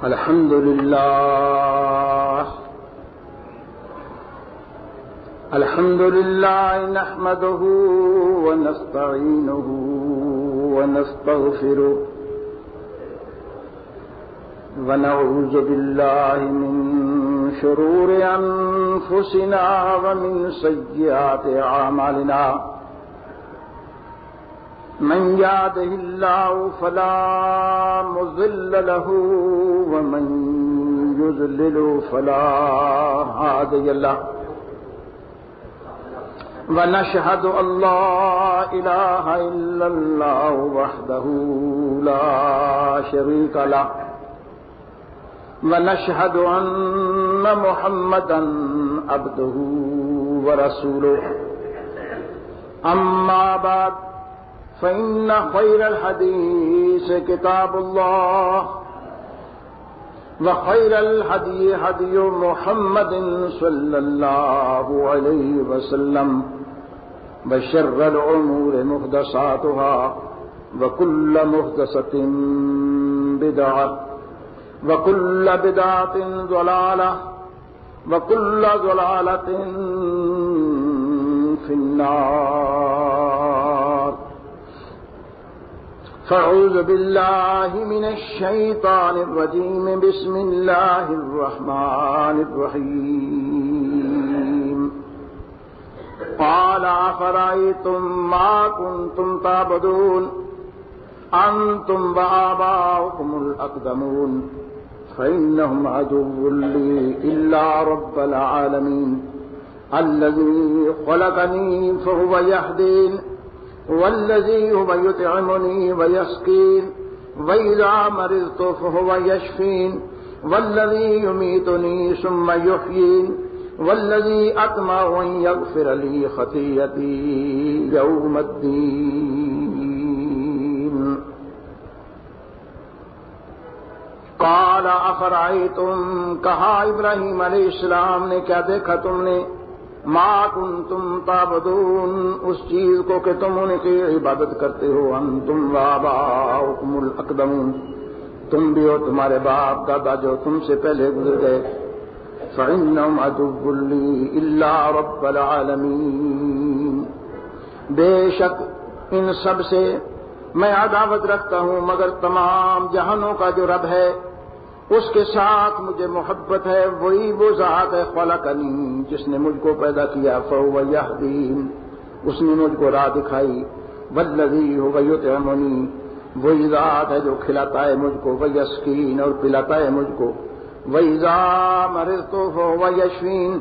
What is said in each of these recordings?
الحمد لله نحمده ونستعينه ونستغفره ونعوذ بالله من شرور أنفسنا ومن سيئات أعمالنا من يهده الله فلا مضل له ومن يضلل فلا هادي له ونشهد أن لا إله إلا الله وحده لا شريك له ونشهد أن محمدا عبده ورسوله أما بعد فإن خير الحديث كتاب الله وخير الهدي هدي محمد صلى الله عليه وسلم وشر الأمور محدثاتها وكل محدثة بدعة وكل بدعة ضلالة وكل ضلالة في النار. فأعوذ بالله من الشيطان الرجيم. بسم الله الرحمن الرحيم. قال أفرأيتم ما كنتم تعبدون أنتم وآباؤكم الأقدمون فإنهم عدو لي إلا رب العالمين الذي خلقني فهو يهدين والذي هو يطعمني ويسقين وإذا مرضت فهو يشفين والذي يميتني ثم يحيين والذي أطمع أن يغفر لي خطيئتي يوم الدين. قال أفرأيتم کہا ابراہیم علیہ السلام نے کیا دیکھا تم نے ما کنتم تعبدون اس چیز کو کہ تم ان کی عبادت کرتے ہو انتم وآباؤکم الاقدمون تم بھی ہو تمہارے باپ دادا جو تم سے پہلے گزر گئے فإنهم عدو لي إلا رب العالمین بے شک ان سب سے میں عداوت رکھتا ہوں مگر تمام جہانوں کا جو رب ہے اس کے ساتھ مجھے محبت ہے وہی وہ ذات ہے خلقنی جس نے مجھ کو پیدا کیا فهو يهدين اس نے مجھ کو راہ دکھائی والذی هو یطعمنی وہی ذات ہے جو کھلاتا ہے مجھ کو ویسقین اور پلاتا ہے مجھ کو وَإِذَا مَرِضْتُ فَهُوَ يَشْفِينِ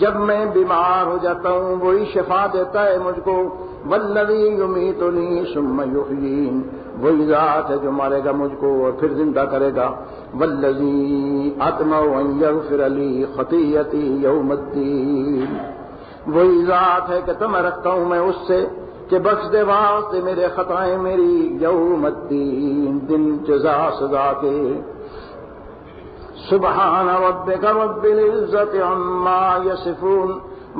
جب میں بیمار ہو جاتا ہوں وہی شفا دیتا ہے مجھ کو وَالَّذِي يُمِيتُنِي ثُمَّ يُحْيِينِ وہی ذات ہے جو مارے گا مجھ کو اور پھر زندہ کرے گا وَالَّذِي أَطْمَعُ أَن يَغْفِرَ لِي خَطِيئَتِي يَوْمَ الدِّينِ وہی ذات ہے کہ تمہیں رکھتا ہوں میں اس سے کہ بخش دے واسطے میرے خطائیں میری یوم الدین دن جزا سزا کے. سبحان ربك رب العزة عما يصفون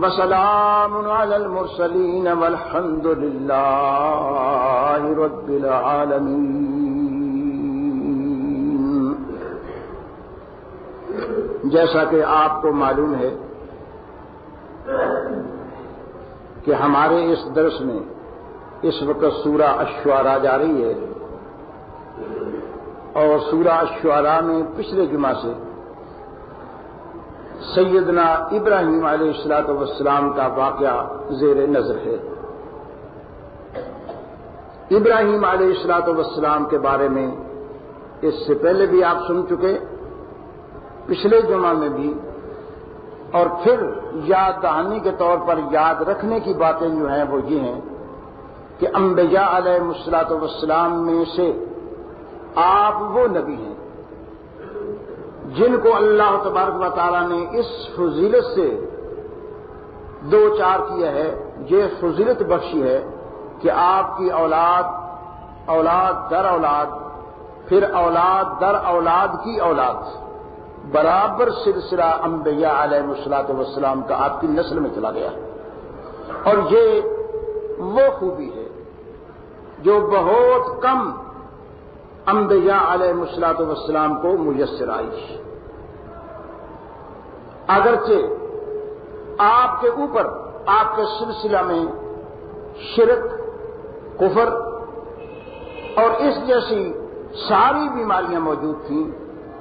وسلام على المرسلين والحمد لله رب العالمين. جیسا کہ آپ کو معلوم ہے کہ ہمارے اس درس میں اس وقت سورہ الشعراء جاری ہے اور سورہ الشعراء میں پچھلے جمعہ سے سیدنا ابراہیم علیہ السلام کا واقعہ زیر نظر ہے. ابراہیم علیہ السلام کے بارے میں اس سے پہلے بھی آپ سن چکے پچھلے جمعہ میں بھی اور پھر یاد دہانی کے طور پر یاد رکھنے کی باتیں جو ہیں وہ یہ ہیں کہ انبیاء علیہ السلام میں سے آپ وہ نبی ہیں جن کو اللہ تبارک و تعالیٰ نے اس فضیلت سے دو چار کیا ہے یہ فضیلت بخشی ہے کہ آپ کی اولاد در اولاد پھر اولاد در اولاد کی اولاد برابر سلسلہ انبیاء علیہ السلام کا آپ کی نسل میں چلا گیا اور یہ وہ خوبی ہے جو بہت کم انبیاء علیہ الصلوۃ والسلام کو میسر آئی۔ اگرچہ آپ کے اوپر آپ کے سلسلہ میں شرک، کفر اور اس جیسی ساری بیماریاں موجود تھیں،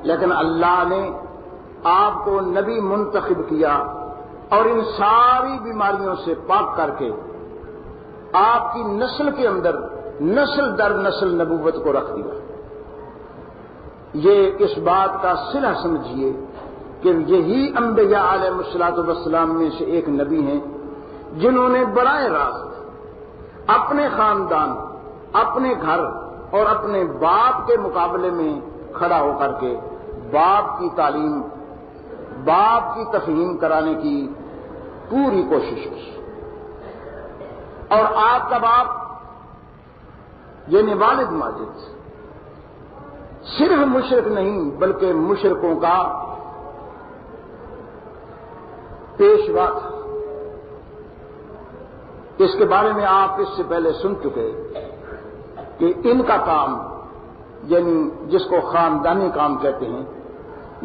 لیکن اللہ نے آپ کو نبی منتخب کیا اور ان ساری بیماریوں سے پاک کر کے آپ کی نسل کے اندر نسل در نسل نبوت کو رکھ دیا۔ یہ اس بات کا صلہ سمجھیے کہ یہی انبیاء علیہ الصلوۃ والسلام میں سے ایک نبی ہیں جنہوں نے براہ راست اپنے خاندان، اپنے گھر اور اپنے باپ کے مقابلے میں کھڑا ہو کر کے باپ کی تعلیم، باپ کی تفہیم کرانے کی پوری کوشش کی۔ اور آپ کا باپ یعنی والد ماجد صرف مشرک نہیں بلکہ مشرکوں کا پیشوا تھا۔ اس کے بارے میں آپ اس سے پہلے سن چکے کہ ان کا کام یعنی جس کو خاندانی کام کہتے ہیں،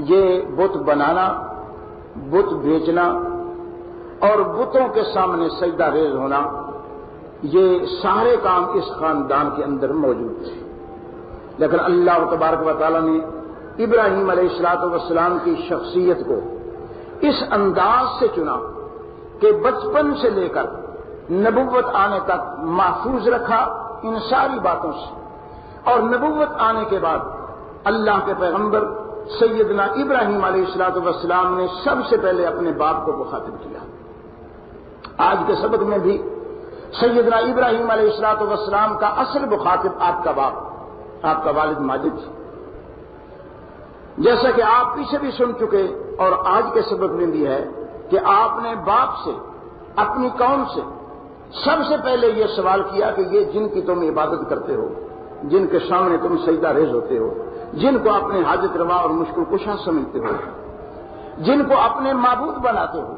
یہ بت بنانا، بت بیچنا اور بتوں کے سامنے سجدہ ریز ہونا، یہ سارے کام اس خاندان کے اندر موجود تھے۔ لیکن اللہ تبارک و تعالیٰ نے ابراہیم علیہ الصلوۃ والسلام کی شخصیت کو اس انداز سے چنا کہ بچپن سے لے کر نبوت آنے تک محفوظ رکھا ان ساری باتوں سے، اور نبوت آنے کے بعد اللہ کے پیغمبر سیدنا ابراہیم علیہ الصلوۃ والسلام نے سب سے پہلے اپنے باپ کو مخاطب کیا۔ آج کے سبق میں بھی سیدنا ابراہیم علیہ الصلوۃ والسلام کا اصل مخاطب آپ کا باپ، آپ کا والد ماجد، جیسا کہ آپ پیچھے بھی سن چکے اور آج کے سبق میں بھی ہے کہ آپ نے باپ سے، اپنی قوم سے سب سے پہلے یہ سوال کیا کہ یہ جن کی تم عبادت کرتے ہو، جن کے سامنے تم سجدہ ریز ہوتے ہو، جن کو اپنے حاجت روا اور مشکل کشا سمجھتے ہو، جن کو اپنے معبود بناتے ہو،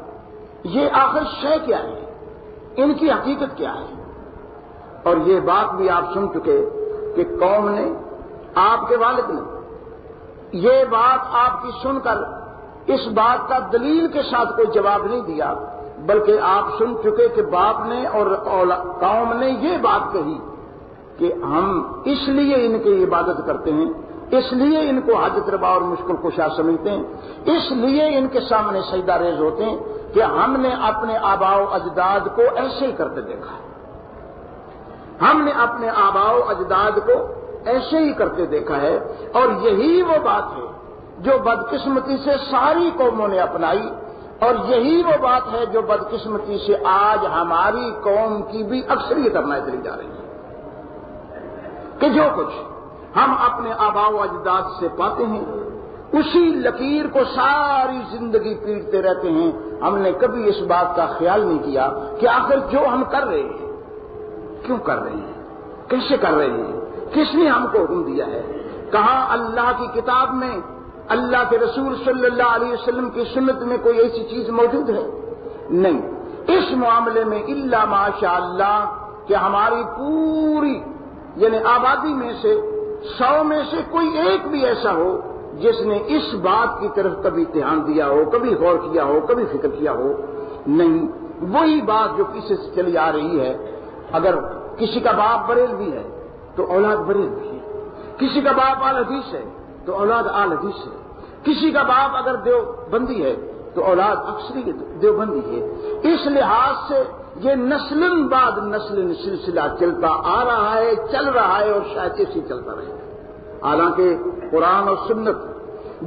یہ آخر شے کیا ہے، ان کی حقیقت کیا ہے؟ اور یہ بات بھی آپ سن چکے کہ قوم نے، آپ کے والد نے یہ بات آپ کی سن کر اس بات کا دلیل کے ساتھ کوئی جواب نہیں دیا، بلکہ آپ سن چکے کہ باپ نے اور قوم نے یہ بات کہی کہ ہم اس لیے ان کی عبادت کرتے ہیں، اس لیے ان کو حاجت روا اور مشکل کشا سمجھتے ہیں، اس لیے ان کے سامنے سجدہ ریز ہوتے ہیں کہ ہم نے اپنے آباء و اجداد کو ایسے ہی کرتے دیکھا ہے، ہم نے اپنے آباء و اجداد کو ایسے ہی کرتے دیکھا ہے، اور یہی وہ بات ہے جو بدقسمتی سے ساری قوموں نے اپنائی، اور یہی وہ بات ہے جو بدقسمتی سے آج ہماری قوم کی بھی اکثریت اپنائے چلی جا رہی ہے کہ جو کچھ ہم اپنے آباء و اجداد سے پاتے ہیں اسی لکیر کو ساری زندگی پیٹتے رہتے ہیں۔ ہم نے کبھی اس بات کا خیال نہیں کیا کہ آخر جو ہم کر رہے ہیں کیوں کر رہے ہیں، کیسے کر رہے ہیں، کس نے ہم کو حکم دیا ہے؟ کہاں اللہ کی کتاب میں، اللہ کے رسول صلی اللہ علیہ وسلم کی سنت میں کوئی ایسی چیز موجود ہے؟ نہیں۔ اس معاملے میں الا ماشاء اللہ کہ ہماری پوری یعنی آبادی میں سے 100 میں سے کوئی ایک بھی ایسا ہو جس نے اس بات کی طرف کبھی دھیان دیا ہو، کبھی غور کیا ہو، کبھی فکر کیا ہو، نہیں۔ وہی بات جو کسی سے چلی آ رہی ہے، اگر کسی کا باپ بریلوی ہے تو اولاد بریلوی ہے، کسی کا باپ اہل حدیث ہے تو اولاد اہل حدیث ہے، کسی کا باپ اگر دیوبندی ہے تو اولاد اکثریت دیوبندی ہے۔ اس لحاظ سے یہ نسل بعد نسل سلسلہ چلتا آ رہا ہے، چل رہا ہے، اور شاید اسی چلتا رہے گا۔ حالانکہ قرآن اور سنت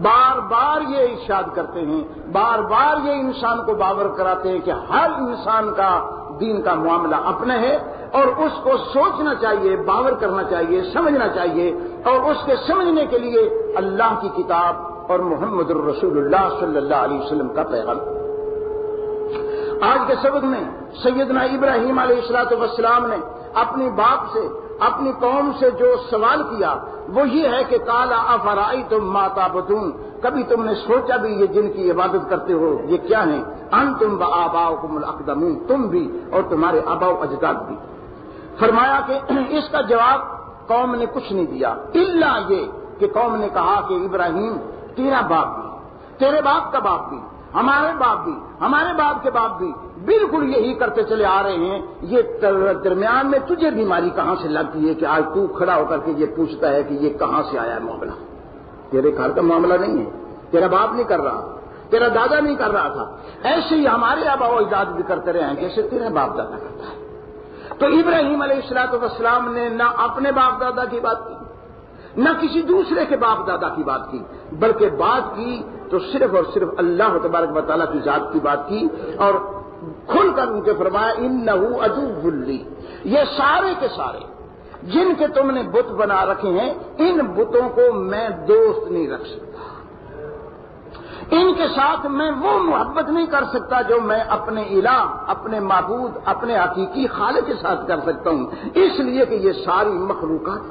بار بار یہ ارشاد کرتے ہیں، بار بار یہ انسان کو باور کراتے ہیں کہ ہر انسان کا دین کا معاملہ اپنا ہے، اور اس کو سوچنا چاہیے، باور کرنا چاہیے، سمجھنا چاہیے، اور اس کے سمجھنے کے لیے اللہ کی کتاب اور محمد الرسول اللہ صلی اللہ علیہ وسلم کا پیغام۔ آج کے سبق میں سیدنا ابراہیم علیہ الصلوۃ والسلام نے اپنی باپ سے، اپنی قوم سے جو سوال کیا وہ یہ ہے کہ قال افرأیتم ما تعبدون، کبھی تم نے سوچا بھی یہ جن کی عبادت کرتے ہو یہ کیا ہیں؟ انتم وآباؤکم الاقدمون، تم بھی اور تمہارے آباء و اجداد بھی۔ فرمایا کہ اس کا جواب قوم نے کچھ نہیں دیا الا یہ کہ قوم نے کہا کہ ابراہیم تیرا باپ بھی، تیرے باپ کا باپ بھی، ہمارے باپ بھی، ہمارے باپ کے باپ بھی بالکل یہی کرتے چلے آ رہے ہیں، یہ درمیان میں تجھے بیماری کہاں سے لگتی ہے کہ آج تو کھڑا ہو کر کے یہ پوچھتا ہے کہ یہ کہاں سے آیا ہے معاملہ؟ تیرے گھر کا معاملہ نہیں ہے، تیرا باپ نہیں کر رہا، تیرا دادا نہیں کر رہا تھا، ایسے ہی ہمارے آباء و اجداد بھی کرتے رہے ہیں جیسے تیرا باپ دادا کرتا ہے۔ تو ابراہیم علیہ السلام نے نہ اپنے باپ دادا کی بات کی، نہ کسی دوسرے کے باپ دادا کی بات کی، بلکہ بات کی تو صرف اور صرف اللہ تبارک و تعالیٰ کی ذات کی بات کی، اور کھل کر ان کے فرمایا انہ عدو لی، یہ سارے کے سارے جن کے تم نے بت بنا رکھے ہیں ان بتوں کو میں دوست نہیں رکھ سکتا، ان کے ساتھ میں وہ محبت نہیں کر سکتا جو میں اپنے الہ، اپنے معبود، اپنے حقیقی خالق کے ساتھ کر سکتا ہوں، اس لیے کہ یہ ساری مخلوقات۔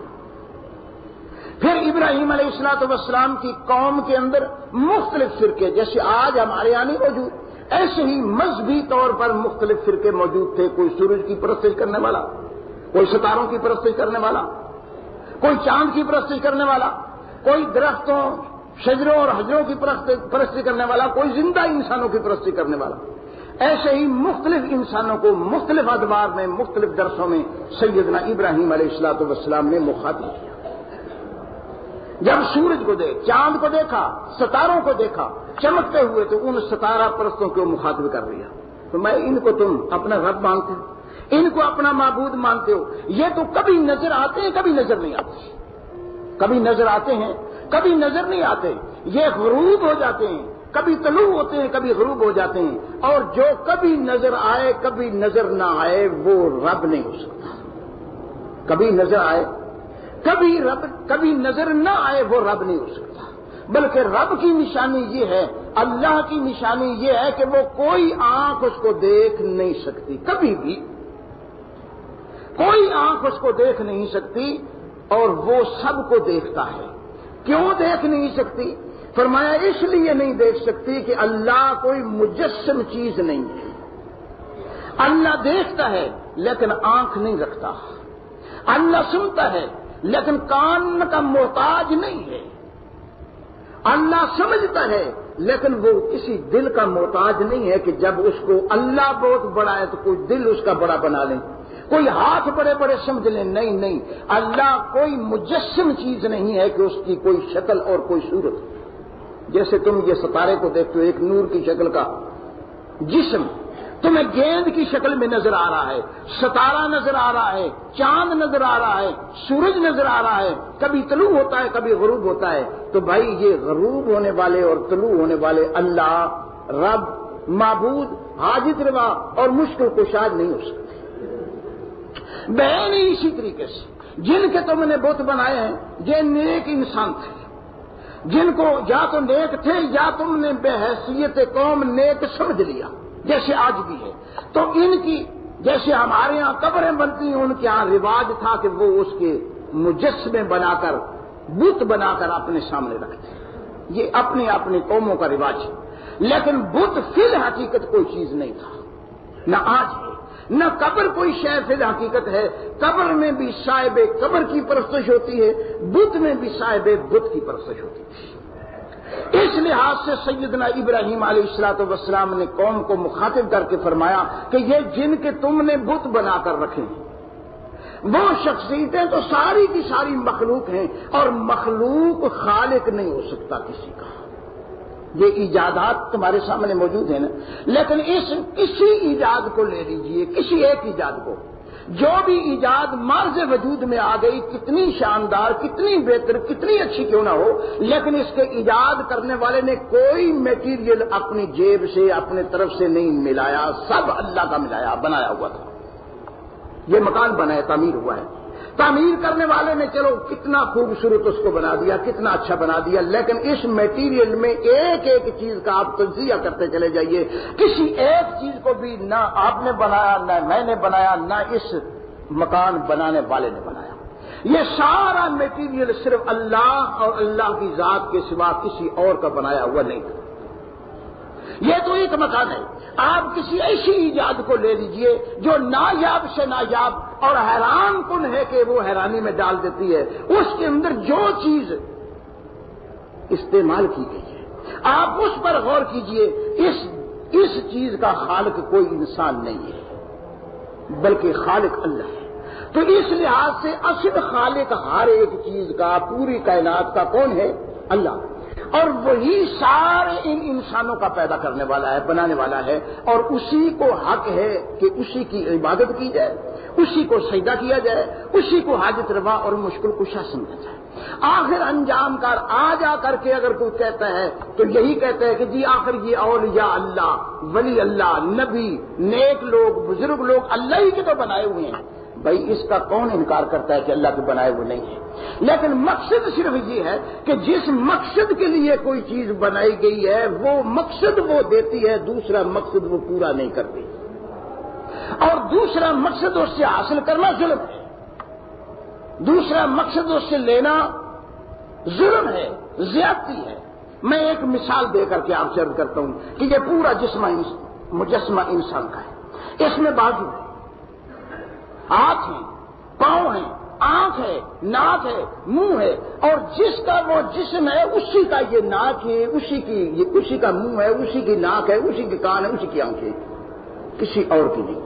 پھر ابراہیم علیہ السلام کی قوم کے اندر مختلف فرقے، جیسے آج ہمارے یہاں نہیں موجود، ایسے ہی مذہبی طور پر مختلف فرقے موجود تھے، کوئی سورج کی پرستش کرنے والا، کوئی ستاروں کی پرستش کرنے والا، کوئی چاند کی پرستش کرنے والا، کوئی درختوں، شجروں اور حجروں کی پرستش کرنے والا، کوئی زندہ انسانوں کی پرستش کرنے والا۔ ایسے ہی مختلف انسانوں کو مختلف ادوار میں، مختلف درسوں میں سیدنا ابراہیم علیہ السلام نے مخاطب کیا۔ جب سورج کو دیکھ، چاند کو دیکھا، ستاروں کو دیکھا چمکتے ہوئے تو ان ستارہ پرستوں کو مخاطب کر دیا، تو میں ان کو تم اپنا رب مانتے ہو، ان کو اپنا معبود مانتے ہو، یہ تو کبھی نظر آتے ہیں کبھی نظر نہیں آتے، کبھی نظر آتے ہیں کبھی نظر نہیں آتے، یہ غروب ہو جاتے ہیں، کبھی طلوع ہوتے ہیں کبھی غروب ہو جاتے ہیں، اور جو کبھی نظر آئے کبھی نظر نہ آئے وہ رب نہیں ہو سکتا، کبھی نظر آئے کبھی نظر نہ آئے وہ رب نہیں ہو سکتا، بلکہ رب کی نشانی یہ ہے، اللہ کی نشانی یہ ہے کہ وہ کوئی آنکھ اس کو دیکھ نہیں سکتی، کبھی بھی کوئی آنکھ اس کو دیکھ نہیں سکتی، اور وہ سب کو دیکھتا ہے۔ کیوں دیکھ نہیں سکتی؟ فرمایا اس لیے نہیں دیکھ سکتی کہ اللہ کوئی مجسم چیز نہیں ہے، اللہ دیکھتا ہے لیکن آنکھ نہیں رکھتا، اللہ سنتا ہے لیکن کان کا محتاج نہیں ہے، اللہ سمجھتا ہے لیکن وہ کسی دل کا محتاج نہیں ہے کہ جب اس کو اللہ بہت بڑا ہے تو کوئی دل اس کا بڑا بنا لیں، کوئی ہاتھ بڑے بڑے سمجھ لیں، نہیں نہیں، اللہ کوئی مجسم چیز نہیں ہے کہ اس کی کوئی شکل اور کوئی صورت۔ جیسے تم یہ ستارے کو دیکھتے ہو، ایک نور کی شکل کا جسم تمہیں گیند کی شکل میں نظر آ رہا ہے، ستارہ نظر آ رہا ہے، چاند نظر آ رہا ہے، سورج نظر آ رہا ہے، کبھی طلوع ہوتا ہے کبھی غروب ہوتا ہے، تو بھائی یہ غروب ہونے والے اور طلوع ہونے والے اللہ، رب، معبود، حاجت روا اور مشکل کشا نہیں ہو سکتے۔ بہن اسی طریقے سے جن کے تم نے بت بنائے ہیں یہ نیک انسان تھے، جن کو یا تو نیک تھے یا تم نے بے حیثیت قوم نیک سمجھ لیا، جیسے آج بھی ہے۔ تو ان کی جیسے ہمارے ہاں قبریں بنتی ہیں، ان کے ہاں رواج تھا کہ وہ اس کے مجسمے بنا کر، بت بنا کر اپنے سامنے رکھتے ہیں، یہ اپنی اپنی قوموں کا رواج ہے، لیکن بت فی الحقیقت کوئی چیز نہیں تھا، نہ آج ہے، نہ قبر کوئی شے فی الحقیقت ہے، قبر میں بھی صاحب قبر کی پرستش ہوتی ہے، بت میں بھی صاحب بت کی پرستش ہوتی ہے۔ اس لحاظ سے سیدنا ابراہیم علیہ السلام نے قوم کو مخاطب کر کے فرمایا کہ یہ جن کے تم نے بت بنا کر رکھے ہیں وہ شخصیتیں تو ساری کی ساری مخلوق ہیں، اور مخلوق خالق نہیں ہو سکتا کسی کا۔ یہ ایجادات تمہارے سامنے موجود ہیں نا، لیکن کسی ایجاد کو لے لیجئے، کسی ایک ایجاد کو، جو بھی ایجاد مرز وجود میں آ گئی، کتنی شاندار، کتنی بہتر، کتنی اچھی کیوں نہ ہو، لیکن اس کے ایجاد کرنے والے نے کوئی میٹیریل اپنی جیب سے، اپنے طرف سے نہیں ملایا، سب اللہ کا ملایا، بنایا ہوا تھا۔ یہ مکان بنا ہے، تعمیر ہوا ہے، تعمیر کرنے والے نے چلو کتنا خوبصورت اس کو بنا دیا، کتنا اچھا بنا دیا، لیکن اس میٹیریل میں ایک ایک چیز کا آپ تجزیہ کرتے چلے جائیے، کسی ایک چیز کو بھی نہ آپ نے بنایا، نہ میں نے بنایا، نہ اس مکان بنانے والے نے بنایا۔ یہ سارا میٹیریل صرف اللہ اور اللہ کی ذات کے سوا کسی اور کا بنایا ہوا نہیں تھا۔ یہ تو ایک مکان ہے. آپ کسی ایسی ایجاد کو لے لیجئے جو نایاب سے نایاب اور حیران کن ہے کہ وہ حیرانی میں ڈال دیتی ہے. اس کے اندر جو چیز استعمال کی گئی ہے آپ اس پر غور کیجئے. اس چیز کا خالق کوئی انسان نہیں ہے بلکہ خالق اللہ ہے. تو اس لحاظ سے اصل خالق ہر ایک چیز کا، پوری کائنات کا کون ہے؟ اللہ. اور وہی سارے ان انسانوں کا پیدا کرنے والا ہے، بنانے والا ہے، اور اسی کو حق ہے کہ اسی کی عبادت کی جائے، اسی کو سجدہ کیا جائے، اسی کو حاجت روا اور مشکل کشا سمجھا جائے. آخر انجام کار آ جا کر کے اگر کوئی کہتا ہے تو یہی کہتا ہے کہ جی آخر یہ اولیاء اللہ، ولی اللہ، نبی، نیک لوگ، بزرگ لوگ اللہ ہی کے تو بنائے ہوئے ہیں. بھائی اس کا کون انکار کرتا ہے کہ اللہ کے بنائے ہوئے نہیں ہیں؟ لیکن مقصد صرف یہ ہے کہ جس مقصد کے لیے کوئی چیز بنائی گئی ہے وہ مقصد وہ دیتی ہے، دوسرا مقصد وہ پورا نہیں کرتی، اور دوسرا مقصد اس سے حاصل کرنا ظلم ہے، دوسرا مقصد اس سے لینا ظلم ہے، زیادتی ہے. میں ایک مثال دے کر کے آپ سے عرض کرتا ہوں کہ یہ پورا مجسمہ انسان کا ہے. اس میں بازو ہے، ہاتھ ہیں، پاؤں ہیں، آنکھ ہے، ناک ہے، منہ ہے، اور جس کا وہ جسم ہے اسی کا یہ ناک ہے، اسی کا منہ ہے، اسی کی ناک ہے، اسی کی کان ہے، اسی کی آنکھیں، کسی اور کی نہیں.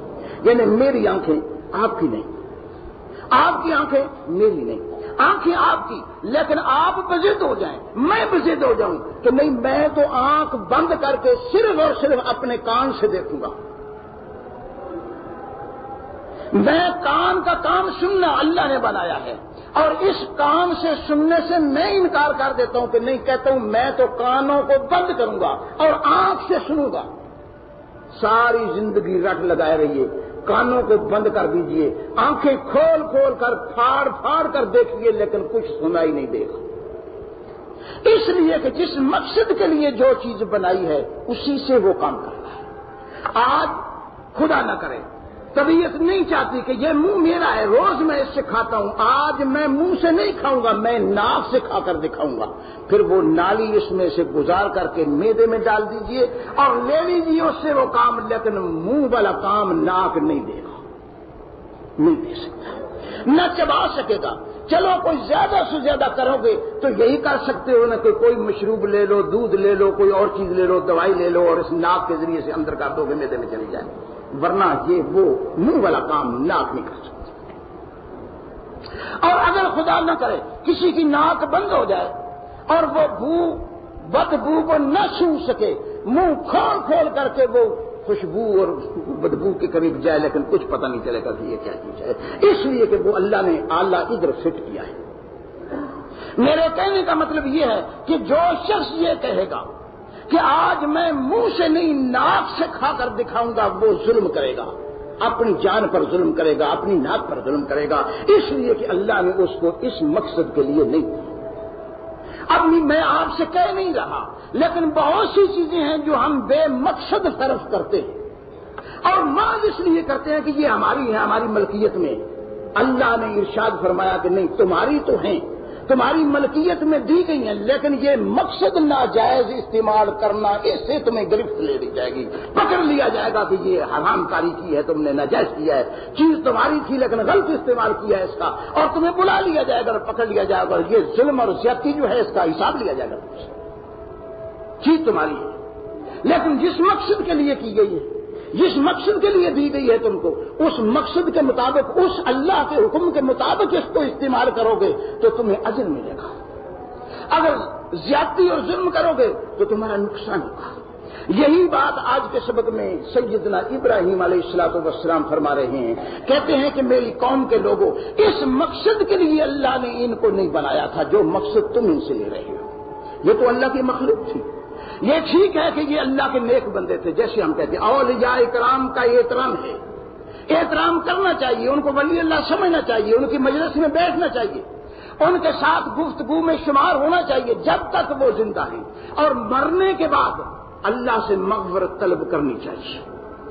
یعنی میری آنکھیں آپ کی نہیں، آپ کی آنکھیں میری نہیں، آنکھیں آپ کی، لیکن آپ بضد ہو جائیں، میں بضد ہو جاؤں کہ نہیں میں تو آنکھ بند کر کے صرف اور صرف اپنے کان سے دیکھوں گا. میں کان کا کام سننا اللہ نے بنایا ہے، اور اس کان سے سننے سے میں انکار کر دیتا ہوں کہ نہیں، کہتا ہوں میں تو کانوں کو بند کروں گا اور آنکھ سے سنوں گا. ساری زندگی رٹ لگائے رہیے، کانوں کو بند کر دیجئے، آنکھیں کھول کھول کر پھاڑ پھاڑ کر دیکھیے، لیکن کچھ سنائی نہیں دے گا. اس لیے کہ جس مقصد کے لیے جو چیز بنائی ہے اسی سے وہ کام کرتا ہے. آج خدا نہ کرے طبیعت نہیں چاہتی کہ یہ منہ میرا ہے، روز میں اس سے کھاتا ہوں، آج میں منہ سے نہیں کھاؤں گا، میں ناک سے کھا کر دکھاؤں گا. پھر وہ نالی اس میں سے گزار کر کے معدے میں ڈال دیجئے اور لے لیجئے اس سے وہ کام، لیکن منہ والا کام ناک نہیں دے گا، نہیں دے سکتا، نہ چبا سکے گا. چلو کوئی زیادہ سے زیادہ کرو گے تو یہی کر سکتے ہو نا کہ کوئی مشروب لے لو، دودھ لے لو، کوئی اور چیز لے لو، دوائی لے لو اور اس ناک کے ذریعے سے اندر کر دو گے، معدے میں چلی جائے. ورنہ یہ وہ منہ والا کام ناک نہیں کر سکتی. اور اگر خدا نہ کرے کسی کی ناک بند ہو جائے اور وہ بدبو کو نہ سو سکے، منہ کھول کھول کر کے وہ خوشبو اور بدبو کے قریب جائے، لیکن کچھ پتہ نہیں چلے گا کہ یہ کیا چیز ہے، اس لیے کہ وہ اللہ نے آلہ ادھر فٹ کیا ہے. میرے کہنے کا مطلب یہ ہے کہ جو شخص یہ کہے گا کہ آج میں منہ سے نہیں ناک سے کھا کر دکھاؤں گا، وہ ظلم کرے گا، اپنی جان پر ظلم کرے گا، اپنی ناک پر ظلم کرے گا، اس لیے کہ اللہ نے اس کو اس مقصد کے لیے نہیں. اب میں آپ سے کہہ نہیں رہا، لیکن بہت سی چیزیں ہیں جو ہم بے مقصد صرف کرتے ہیں اور محض اس لیے کرتے ہیں کہ یہ ہماری ہے، ہماری ملکیت میں. اللہ نے ارشاد فرمایا کہ نہیں، تمہاری تو ہیں، تمہاری ملکیت میں دی گئی ہیں، لیکن یہ مقصد ناجائز استعمال کرنا، اس سے تمہیں گرفت لے لی جائے گی، پکڑ لیا جائے گا کہ یہ حرام کاری کی ہے، تم نے ناجائز کیا ہے، چیز تمہاری تھی لیکن غلط استعمال کیا ہے اس کا، اور تمہیں بلا لیا جائے گا اور پکڑ لیا جائے گا. یہ ظلم اور زیادتی جو ہے اس کا حساب لیا جائے گا. چیز تمہاری ہے لیکن جس مقصد کے لیے کی گئی ہے، جس مقصد کے لیے دی گئی ہے تم کو، اس مقصد کے مطابق، اس اللہ کے حکم کے مطابق اس کو استعمال کرو گے تو تمہیں اجر ملے گا. اگر زیادتی اور ظلم کرو گے تو تمہارا نقصان ہوگا. یہی بات آج کے سبق میں سیدنا ابراہیم علیہ الصلوۃ والسلام فرما رہے ہیں. کہتے ہیں کہ میری قوم کے لوگوں، اس مقصد کے لیے اللہ نے ان کو نہیں بنایا تھا جو مقصد تم ان سے لے رہے ہو. یہ تو اللہ کی مخلوق تھی. یہ ٹھیک ہے کہ یہ اللہ کے نیک بندے تھے، جیسے ہم کہتے ہیں اولیاء کرام کا احترام ہے، احترام کرنا چاہیے، ان کو ولی اللہ سمجھنا چاہیے، ان کی مجلس میں بیٹھنا چاہیے، ان کے ساتھ گفتگو میں شمار ہونا چاہیے جب تک وہ زندہ ہیں، اور مرنے کے بعد اللہ سے مغفرت طلب کرنی چاہیے،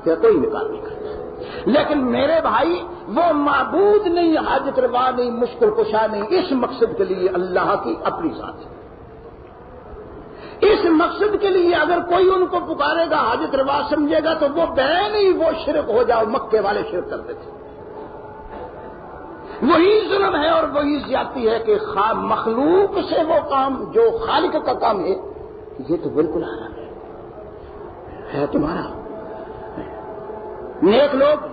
کہ کوئی نکال نہیں کرتا. لیکن میرے بھائی وہ معبود نہیں، حاجت روا نہیں، مشکل کشا نہیں، اس مقصد کے لیے اللہ کی اپنی ذات ہے. اس مقصد کے لیے اگر کوئی ان کو پکارے گا، حاجت روا سمجھے گا، تو وہ بین ہی وہ شرک ہو جاؤ مکے والے شرک کرتے تھے۔ وہی ظلم ہے اور وہی زیادتی ہے کہ مخلوق سے وہ کام جو خالق کا کام ہے، یہ تو بالکل حرام ہے تمہارا۔ نیک لوگ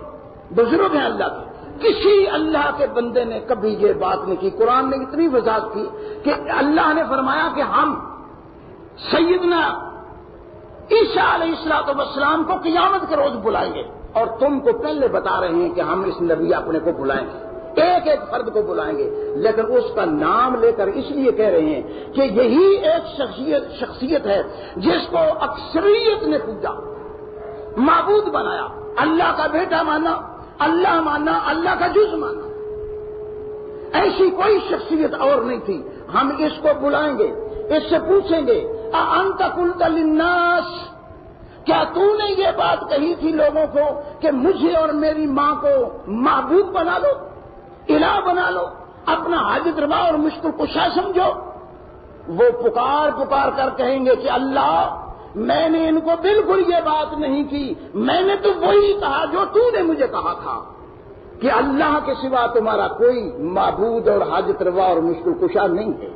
بزرگ ہیں اللہ کے، کسی اللہ کے بندے نے کبھی یہ بات نہیں کی۔ قرآن نے اتنی وضاحت کی کہ اللہ نے فرمایا کہ ہم سیدنا عیسیٰ علیہ السلام کو قیامت کے روز بلائیں گے، اور تم کو پہلے بتا رہے ہیں کہ ہم اس نبی اپنے کو بلائیں گے، ایک ایک فرد کو بلائیں گے، لیکن اس کا نام لے کر اس لیے کہہ رہے ہیں کہ یہی ایک شخصیت ہے جس کو اکثریت نے پوجا، معبود بنایا، اللہ کا بیٹا مانا، اللہ مانا، اللہ کا جز مانا۔ ایسی کوئی شخصیت اور نہیں تھی۔ ہم اس کو بلائیں گے، اس سے پوچھیں گے اَأَنْتَ قُلْتَ لِلنَّاسِ، کیا تو نے یہ بات کہی تھی لوگوں کو کہ مجھے اور میری ماں کو معبود بنا لو، الہ بنا لو، اپنا حاجت روا اور مشکل کشا سمجھو؟ وہ پکار پکار کر کہیں گے کہ اللہ، میں نے ان کو بالکل یہ بات نہیں کی، میں نے تو وہی کہا جو تو نے مجھے کہا تھا کہ اللہ کے سوا تمہارا کوئی معبود اور حاجت روا اور مشکل کشا نہیں ہے۔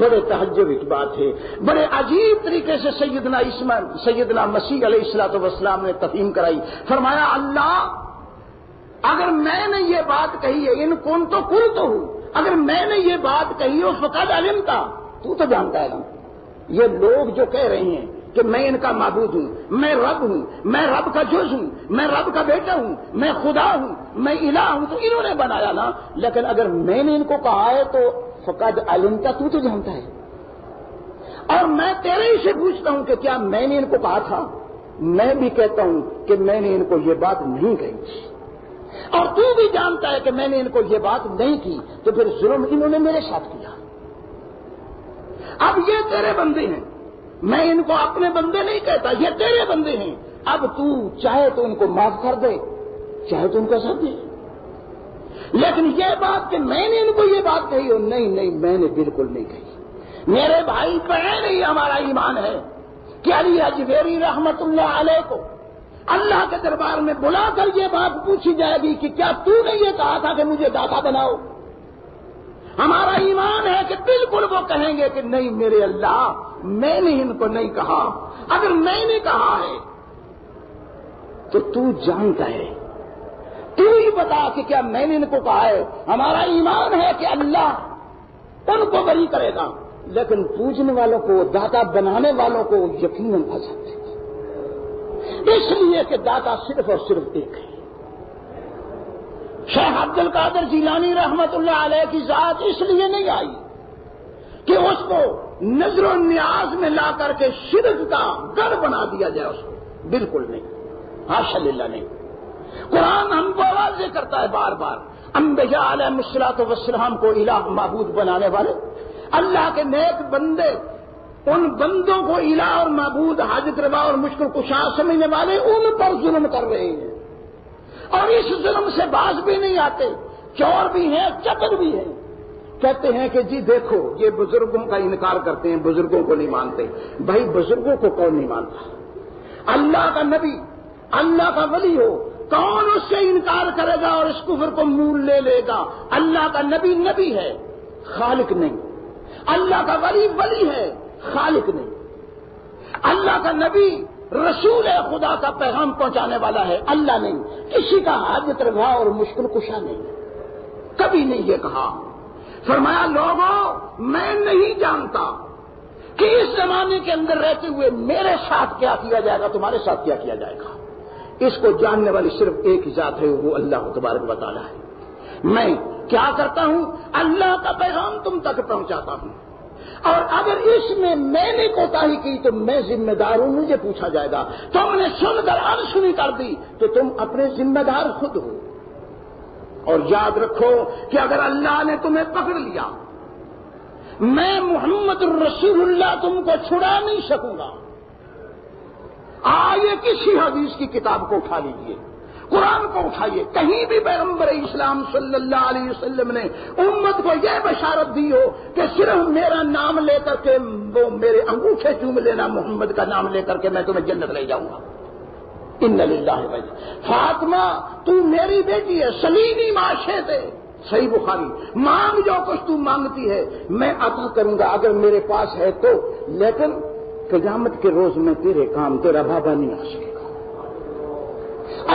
بڑے تعجب کی بات ہے، بڑے عجیب طریقے سے سیدنا مسیح علیہ السلام نے تفہیم کرائی۔ فرمایا اللہ، اگر میں نے یہ بات کہی ہے، ان کون تو کل تو ہوں، اگر میں نے یہ بات کہی ہو فقد علمتا، تو جانتا ہے نا۔ یہ لوگ جو کہہ رہے ہیں کہ میں ان کا معبود ہوں، میں رب ہوں، میں رب کا جز ہوں، میں رب کا بیٹا ہوں، میں خدا ہوں، میں الہ ہوں، تو انہوں نے بنایا نا۔ لیکن اگر میں نے ان کو کہا ہے تو فقد علمتا، تو جانتا ہے۔ اور میں تیرے ہی سے پوچھتا ہوں کہ کیا میں نے ان کو کہا تھا؟ میں بھی کہتا ہوں کہ میں نے ان کو یہ بات نہیں کہی تھی، اور تو بھی جانتا ہے کہ میں نے ان کو یہ بات نہیں کی، تو پھر ظلم انہوں نے میرے ساتھ کیا۔ اب یہ تیرے بندے ہیں، میں ان کو اپنے بندے نہیں کہتا، یہ تیرے بندے ہیں۔ اب تو چاہے تو ان کو معاف کر دے، چاہے تو ان کا ساتھ دے، لیکن یہ بات کہ میں نے ان کو یہ بات کہی ہو، نہیں، میں نے بالکل نہیں کہی۔ میرے بھائی بہن ہی ہمارا ایمان ہے کہ علی اجویری رحمت اللہ علیہ کو اللہ کے دربار میں بلا کر یہ بات پوچھی جائے گی کہ کیا تو نے یہ کہا تھا کہ مجھے داتا بناؤ؟ ہمارا ایمان ہے کہ بالکل وہ کہیں گے کہ نہیں میرے اللہ، میں نے ان کو نہیں کہا۔ اگر میں نے کہا ہے تو جانتا ہے، تو ہی بتا کہ کیا میں نے ان کو کہا ہے۔ ہمارا ایمان ہے کہ اللہ ان کو بری کرے گا، لیکن پوجنے والوں کو، داتا بنانے والوں کو یقیناً پھنساتے ہیں، اس لیے کہ داتا صرف اور صرف ایک ہے۔ شیخ عبد القادر جیلانی رحمت اللہ علیہ کی ذات اس لیے نہیں آئی کہ اس کو نظر و نیاز میں لا کر کے شرک کا گڑھ بنا دیا جائے، اس کو بالکل نہیں، حاشا للہ نہیں۔ قرآن ہم کو واضح کرتا ہے بار بار، انبیاء علیہ الصلوۃ والسلام کو الہ معبود بنانے والے، اللہ کے نیک بندے ان بندوں کو الہ اور معبود، حاجت روا اور مشکل کشا سمجھنے والے ان پر ظلم کر رہے ہیں، اور اس ظلم سے باز بھی نہیں آتے، چور بھی ہیں، چتر بھی ہیں۔ کہتے ہیں کہ جی دیکھو یہ بزرگوں کا انکار کرتے ہیں، بزرگوں کو نہیں مانتے۔ بھائی بزرگوں کو کون نہیں مانتا؟ اللہ کا نبی، اللہ کا ولی ہو، کون اس سے انکار کرے گا اور اس کفر کو مول لے گا؟ اللہ کا نبی نبی ہے، خالق نہیں۔ اللہ کا ولی ہے، خالق نہیں۔ اللہ کا نبی رسول خدا کا پیغام پہنچانے والا ہے، اللہ نہیں۔ کسی کا حاجت روا اور مشکل کشا نہیں، کبھی نہیں یہ کہا۔ فرمایا لوگوں، میں نہیں جانتا کہ اس زمانے کے اندر رہتے ہوئے میرے ساتھ کیا کیا جائے گا، تمہارے ساتھ کیا کیا جائے گا۔ اس کو جاننے والی صرف ایک ہی ذات ہے، وہ اللہ تبارک و تعالی ہے۔ میں کیا کرتا ہوں؟ اللہ کا پیغام تم تک پہنچاتا ہوں، اور اگر اس میں نے کوتاہی کی تو میں ذمہ دار ہوں، مجھے پوچھا جائے گا۔ تم نے سن کر انسنی کر دی تو تم اپنے ذمہ دار خود ہو۔ اور یاد رکھو کہ اگر اللہ نے تمہیں پکڑ لیا، میں محمد الرسول اللہ تم کو چھڑا نہیں سکوں گا۔ آئیے کسی حدیث کی کتاب کو اٹھا لیجئے، قرآن کو اٹھائیے، کہیں بھی پیغمبر اسلام صلی اللہ علیہ وسلم نے امت کو یہ بشارت دی ہو کہ صرف میرا نام لے کر کے وہ میرے انگوٹھے چوم لینا، محمد کا نام لے کر کے میں تمہیں جنت لے جاؤں گا۔ ان للہ و فاطمہ تو میری بیٹی ہے، سلینی معاشے سے، صحیح بخاری، مانگ جو کچھ تو مانگتی ہے میں عطا کروں گا اگر میرے پاس ہے تو، لیکن قیامت کے روز میں تیرے کام تیرا بابا نہیں آ سکے گا۔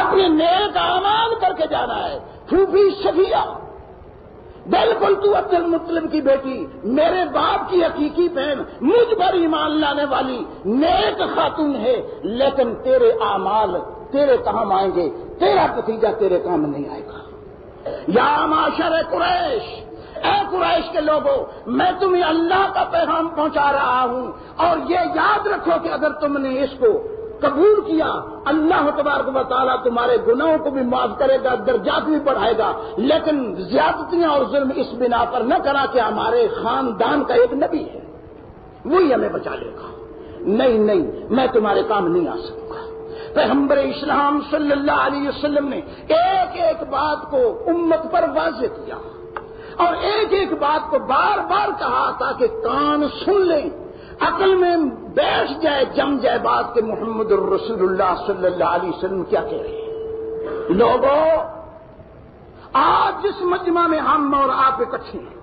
اپنے نیک اعمال کر کے جانا ہے۔ پھوپھی صفیہ، بالکل تو عبد المطلب کی بیٹی، میرے باپ کی حقیقی بہن، مجھ پر ایمان لانے والی نیک خاتون ہے، لیکن تیرے اعمال تیرے کام آئیں گے، تیرا بھتیجا تیرے کام نہیں آئے گا۔ یا معاشر قریش، اے قریش کے لوگوں، میں تمہیں اللہ کا پیغام پہنچا رہا ہوں، اور یہ یاد رکھو کہ اگر تم نے اس کو قبول کیا اللہ تبارک و تعالیٰ تمہارے گناہوں کو بھی معاف کرے گا، درجات بھی بڑھائے گا، لیکن زیادتیاں اور ظلم اس بنا پر نہ کرا کہ ہمارے خاندان کا ایک نبی ہے وہی ہمیں بچا لے گا۔ نہیں، میں تمہارے کام نہیں آ سکوں گا۔ پیغمبر اسلام صلی اللہ علیہ وسلم نے ایک ایک بات کو امت پر واضح کیا اور ایک ایک بات کو بار بار کہا تاکہ کان سن لیں، عقل میں بیٹھ جائے، جم جائے بات کہ محمد الرسول اللہ صلی اللہ علیہ وسلم کیا کہہ رہے ہیں۔ لوگوں، آج جس مجمع میں ہم اور آپ اکٹھے ہیں،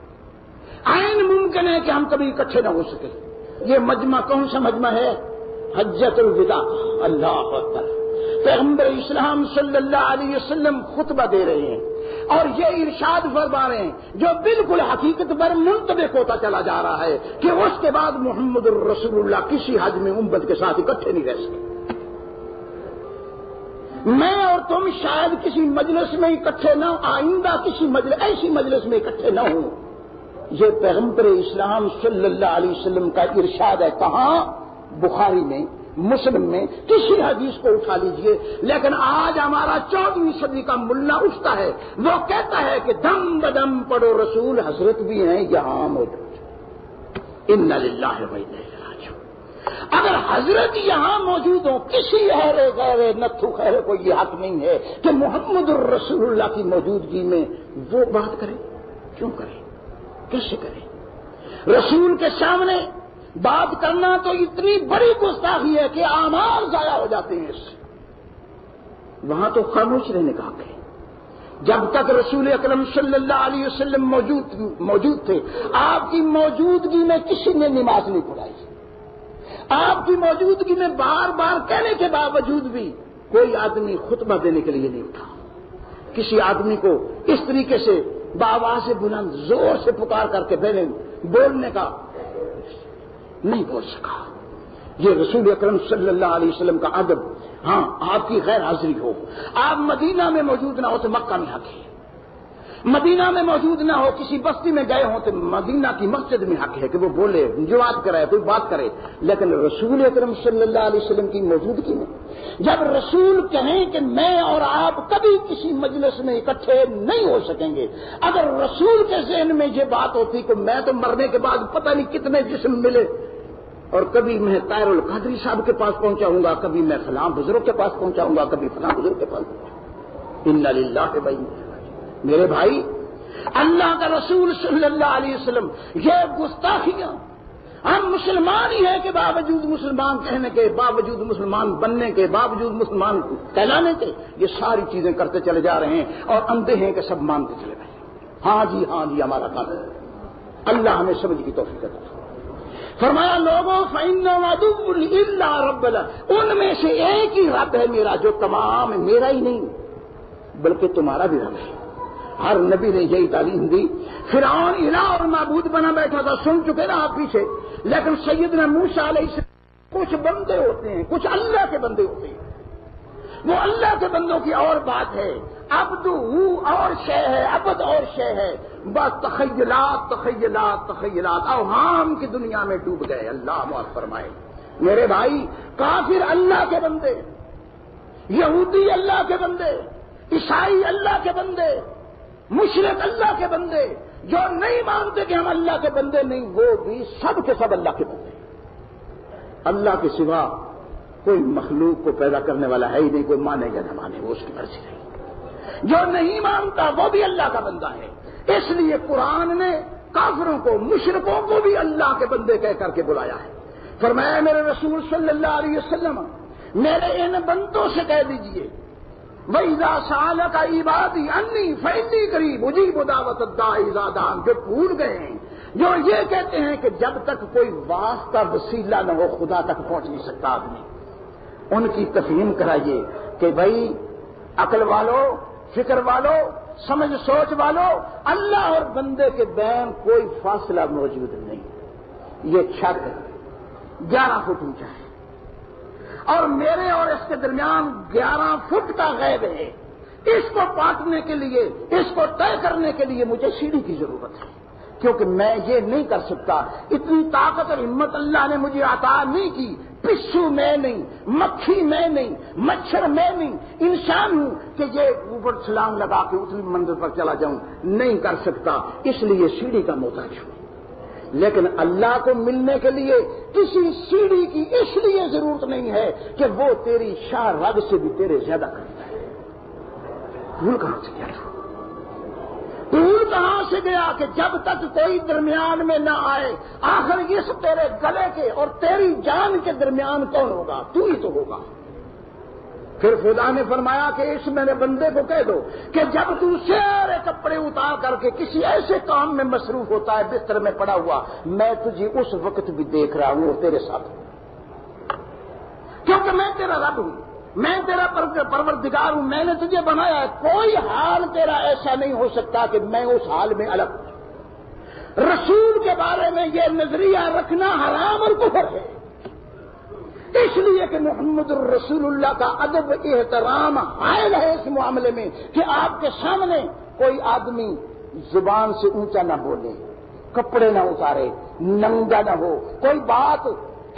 عین ممکن ہے کہ ہم کبھی اکٹھے نہ ہو سکے۔ یہ مجمع کون سا مجمع ہے؟ حجۃ الوداع۔ اللہ اکبر۔ پیغمبر اسلام صلی اللہ علیہ وسلم خطبہ دے رہے ہیں اور یہ ارشاد فرما رہے ہیں جو بالکل حقیقت پر منطبق ہوتا چلا جا رہا ہے کہ اس کے بعد محمد الرسول اللہ کسی حج میں امت کے ساتھ اکٹھے نہیں رہ سکے۔ میں اور تم شاید کسی مجلس میں اکٹھے نہ، آئندہ کسی ایسی مجلس میں اکٹھے نہ ہوں۔ یہ پیغمبر اسلام صلی اللہ علیہ وسلم کا ارشاد ہے۔ کہاں؟ بخاری میں، مسلم میں، کسی حدیث کو اٹھا لیجئے۔ لیکن آج ہمارا 14ویں صدی کا ملا اٹھتا ہے، وہ کہتا ہے کہ دم بدم پڑھو رسول حضرت بھی ہیں یہاں موجود۔ ان للہ و انا الیہ راجعون۔ اگر حضرت یہاں موجود ہوں، کسی اہل غیر نتھو خیر کو یہ حق نہیں ہے کہ محمد الرسول اللہ کی موجودگی میں وہ بات کرے۔ کیوں کرے؟ کیسے کرے؟ رسول کے سامنے بات کرنا تو اتنی بڑی گستاخی ہے کہ اعمال ضائع ہو جاتے ہیں اس سے۔ وہاں تو خاموش رہنے کا حق ہے۔ جب تک رسول اکرم صلی اللہ علیہ وسلم موجود تھے، آپ کی موجودگی میں کسی نے نماز نہیں پڑھائی۔ آپ کی موجودگی میں بار بار کہنے کے باوجود بھی کوئی آدمی خطبہ دینے کے لیے نہیں اٹھا۔ کسی آدمی کو اس طریقے سے بآواز بلند زور سے پکار کر کے بولنے کا نہیں بول سکا۔ یہ رسول اکرم صلی اللہ علیہ وسلم کا ادب۔ ہاں، آپ کی غیر حاضری ہو، آپ مدینہ میں موجود نہ ہو تو مکہ میں حق ہے، مدینہ میں موجود نہ ہو، کسی بستی میں گئے ہوں تو مدینہ کی مسجد میں حق ہے کہ وہ بولے، جواب کرے، کوئی بات کرے۔ لیکن رسول اکرم صلی اللہ علیہ وسلم کی موجودگی میں جب رسول کہیں کہ میں اور آپ کبھی کسی مجلس میں اکٹھے نہیں ہو سکیں گے، اگر رسول کے ذہن میں یہ بات ہوتی کہ میں تو مرنے کے بعد پتہ نہیں کتنے جسم ملے، اور کبھی میں طاہر القادری صاحب کے پاس پہنچاؤں گا، کبھی میں فلاں بزرگ کے پاس پہنچاؤں گا، کبھی فلاں بزرگ کے پاس پہنچاؤں گا۔ انا للہ و انا میرے بھائی، اللہ کا رسول صلی اللہ علیہ وسلم، یہ گستاخیاں ہم مسلمان ہی ہیں کہ باوجود مسلمان کہنے کے، باوجود مسلمان بننے کے، باوجود مسلمان کہلانے کے، یہ ساری چیزیں کرتے چلے جا رہے ہیں اور اندھے ہیں کہ سب مانتے چلے گئے۔ ہاں جی ہمارا کام ہے۔ اللہ ہمیں سمجھ کی توفیق عطا فرمائے۔ فرمایا لوگوں فَإِنَّهُ عَدُوٌّ إِلَّا رَبَّ الْعَالَمِينَ، ان میں سے ایک ہی رب ہے میرا جو تمام میرا ہی نہیں بلکہ تمہارا بھی رب ہے۔ ہر نبی نے یہی تعلیم دی۔ فرعون الہ اور معبود بنا بیٹھا تھا، سن چکے نا آپ پیچھے، لیکن سیدنا موسیٰ علیہ السلام کچھ بندے ہوتے ہیں، کچھ اللہ کے بندے ہوتے ہیں، وہ اللہ کے بندوں کی اور بات ہے، عبد اور شے ہے، عبد اور شے ہے، بس تخیلات اوہام کی دنیا میں ڈوب گئے۔ اللہ معاف فرمائے۔ میرے بھائی، کافر اللہ کے بندے، یہودی اللہ کے بندے، عیسائی اللہ کے بندے، مشرک اللہ کے بندے، جو نہیں مانتے کہ ہم اللہ کے بندے نہیں، وہ بھی سب کے سب اللہ کے بندے۔ اللہ کے سوا کوئی مخلوق کو پیدا کرنے والا ہے ہی نہیں، کوئی مانے یا نہ مانے وہ اس کی مرضی نہیں۔ جو نہیں مانتا وہ بھی اللہ کا بندہ ہے، اس لیے قرآن نے کافروں کو، مشرکوں کو بھی اللہ کے بندے کہہ کر کے بلایا ہے۔ فرمایا میرے رسول صلی اللہ علیہ وسلم میرے ان بندوں سے کہہ دیجئے وَإِذَا سَأَلَكَ عِبَادِي عَنِّي فَإِنِّي قَرِيبٌ أُجِيبُ دَعْوَةَ الدَّاعِ إِذَا دَعَانِ، جو بھول گئے ہیں، جو یہ کہتے ہیں کہ جب تک کوئی واسطہ وسیلہ نہ ہو خدا تک پہنچ نہیں سکتا آدمی، ان کی تفہیم کرائیے کہ بھائی عقل والو، فکر والو، سمجھ سوچ والو، اللہ اور بندے کے بین کوئی فاصلہ موجود نہیں۔ یہ چھت 11 فٹ اونچا ہے اور میرے اور اس کے درمیان 11 فٹ کا غیب ہے۔ اس کو پاٹنے کے لیے، اس کو طے کرنے کے لیے مجھے سیڑھی کی ضرورت ہے، کیونکہ میں یہ نہیں کر سکتا۔ اتنی طاقت اور ہمت اللہ نے مجھے عطا نہیں کی۔ پسو میں نہیں، مکھی میں نہیں، مچھر میں نہیں، انسان ہوں کہ یہ اوپر چھلانگ لگا کے اتنی منزل پر چلا جاؤں، نہیں کر سکتا، اس لیے سیڑھی کا محتاج ہوں۔ لیکن اللہ کو ملنے کے لیے کسی سیڑھی کی اس لیے ضرورت نہیں ہے کہ وہ تیری شاہ رگ سے بھی تیرے زیادہ کرتا ہے۔ بھول کہاں سے گیا تو؟ بھول کہاں سے گیا کہ جب تک کوئی درمیان میں نہ آئے، آخر اس تیرے گلے کے اور تیری جان کے درمیان کون ہوگا؟ تو ہی تو ہوگا۔ پھر خدا نے فرمایا کہ اس میرے بندے کو کہہ دو کہ جب تو سارے کپڑے اتار کر کے کسی ایسے کام میں مصروف ہوتا ہے بستر میں پڑا ہوا، میں تجھے اس وقت بھی دیکھ رہا ہوں اور تیرے ساتھ ہوں، کیونکہ میں تیرا رب ہوں، میں تیرا پروردگار ہوں، میں نے تجھے بنایا ہے۔ کوئی حال تیرا ایسا نہیں ہو سکتا کہ میں اس حال میں الگ ہوں۔ رسول کے بارے میں یہ نظریہ رکھنا حرام اور کفر ہے، اس لیے کہ محمد الرسول اللہ کا ادب احترام حائل ہے اس معاملے میں کہ آپ کے سامنے کوئی آدمی زبان سے اونچا نہ بولے، کپڑے نہ اتارے، ننگا نہ ہو، کوئی بات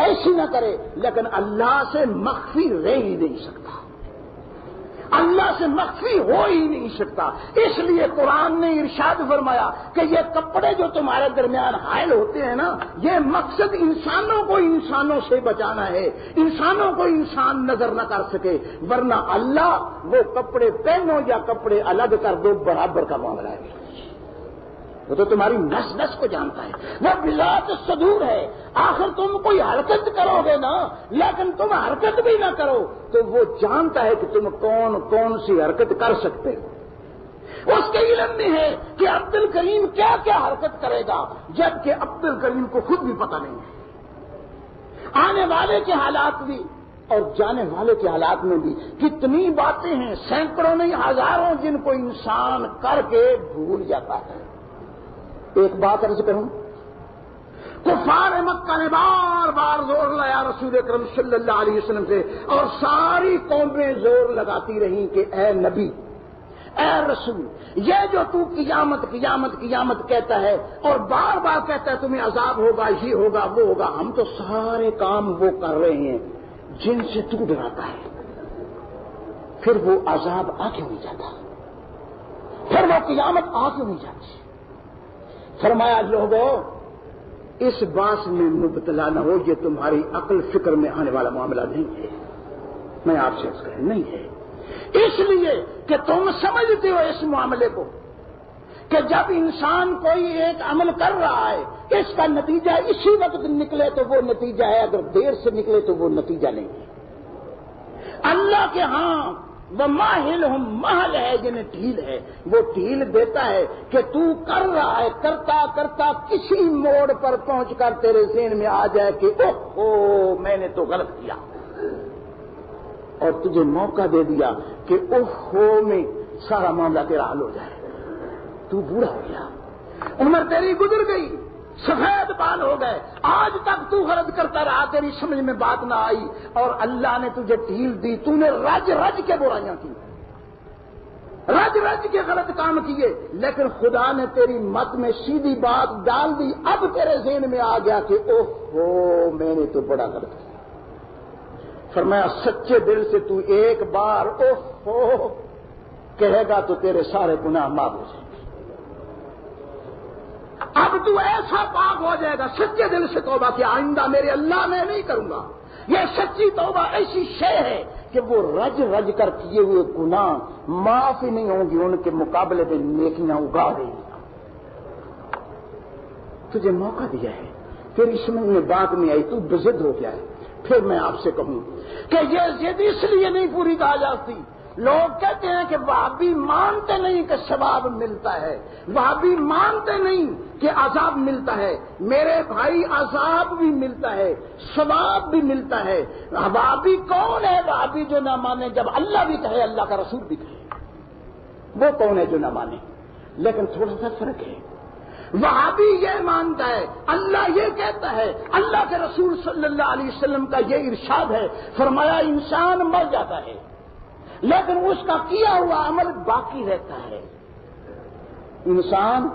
ایسی نہ کرے، لیکن اللہ سے مخفی رہ ہی نہیں سکتا، اللہ سے مخفی ہو ہی نہیں سکتا۔ اس لیے قرآن نے ارشاد فرمایا کہ یہ کپڑے جو تمہارے درمیان حائل ہوتے ہیں نا، یہ مقصد انسانوں کو انسانوں سے بچانا ہے، انسانوں کو انسان نظر نہ کر سکے، ورنہ اللہ وہ کپڑے پہنو یا کپڑے الگ کر دو برابر کا معاملہ ہے۔ وہ تو تمہاری نس نس کو جانتا ہے، وہ بذات صدور ہے۔ آخر تم کوئی حرکت کرو گے نا، لیکن تم حرکت بھی نہ کرو تو وہ جانتا ہے کہ تم کون کون سی حرکت کر سکتے ہو۔ اس کے علم میں ہے کہ عبد الکریم کیا کیا حرکت کرے گا، جبکہ عبد الکریم کو خود بھی پتہ نہیں ہے۔ آنے والے کے حالات بھی اور جانے والے کے حالات میں بھی کتنی باتیں ہیں، سینکڑوں نہیں ہزاروں، جن کو انسان کر کے بھول جاتا ہے۔ ایک بات عرض کروں، کفار مکہ نے بار بار زور لایا رسول اکرم صلی اللہ علیہ وسلم سے، اور ساری قومیں زور لگاتی رہیں کہ اے نبی، اے رسول، یہ جو تو قیامت قیامت قیامت کہتا ہے اور بار بار کہتا ہے تمہیں عذاب ہوگا، یہ ہوگا وہ ہوگا، ہم تو سارے کام وہ کر رہے ہیں جن سے تو ڈراتا ہے، پھر وہ عذاب آ کیوں نہیں جاتا، پھر وہ قیامت آ کیوں نہیں جاتی؟ فرمایا لوگوں اس بات میں مبتلا نہ ہو، یہ تمہاری عقل فکر میں آنے والا معاملہ نہیں ہے، میں آپ سے کہہ نہیں ہے، اس لیے کہ تم سمجھتے ہو اس معاملے کو کہ جب انسان کوئی ایک عمل کر رہا ہے اس کا نتیجہ اسی وقت نکلے تو وہ نتیجہ ہے، اگر دیر سے نکلے تو وہ نتیجہ نہیں ہے۔ اللہ کے ہاں وہ ماہل محل ہے، جنہیں ڈھیل ہے، وہ ڈھیل دیتا ہے کہ تو کر رہا ہے، کرتا کرتا کسی موڑ پر پہنچ کر تیرے ذہن میں آ جائے کہ اوہ میں نے تو غلط کیا، اور تجھے موقع دے دیا کہ اوہ میں سارا معاملہ تیرا حل ہو جائے، تو بوڑھا ہو گیا، عمر تیری گزر گئی، سفید بال ہو گئے، آج تک تو غلط کرتا رہا، تیری سمجھ میں بات نہ آئی اور اللہ نے تجھے ڈھیل دی، تو نے رج رج کے برائیاں کی، رج رج کے غلط کام کیے، لیکن خدا نے تیری مت میں سیدھی بات ڈال دی، اب تیرے ذہن میں آ گیا کہ اوہو میں نے تو بڑا غلط کیا۔ فرمایا سچے دل سے تو ایک بار اوہو کہے گا تو تیرے سارے گناہ معاف ہو جائیں گے۔ اب تو ایسا پاک ہو جائے گا سچے دل سے توبہ کہ آئندہ میرے اللہ میں نہیں کروں گا. یہ سچی توبہ ایسی شے ہے کہ وہ رج رج کر کیے ہوئے گناہ معاف ہی نہیں ہوں گی، ان کے مقابلے میں نیکیاں اگا دے گی. تجھے موقع دیا ہے، پھر اس میں بات نہیں آئی، تو بضد ہو گیا ہے. پھر میں آپ سے کہوں کہ یہ ضد اس لیے نہیں پوری کہا جاتی. لوگ کہتے ہیں کہ وہابی مانتے نہیں کہ ثواب ملتا ہے، وہابی مانتے نہیں کہ عذاب ملتا ہے. میرے بھائی عذاب بھی ملتا ہے، ثواب بھی ملتا ہے. وہابی کون ہے؟ وہابی جو نہ مانے جب اللہ بھی کہے، اللہ کا رسول بھی کہے. وہ کون ہے جو نہ مانے؟ لیکن تھوڑا سا فرق ہے. وہابی یہ مانتا ہے، اللہ یہ کہتا ہے، اللہ کے رسول صلی اللہ علیہ وسلم کا یہ ارشاد ہے، فرمایا انسان مر جاتا ہے لیکن اس کا کیا ہوا عمل باقی رہتا ہے. انسان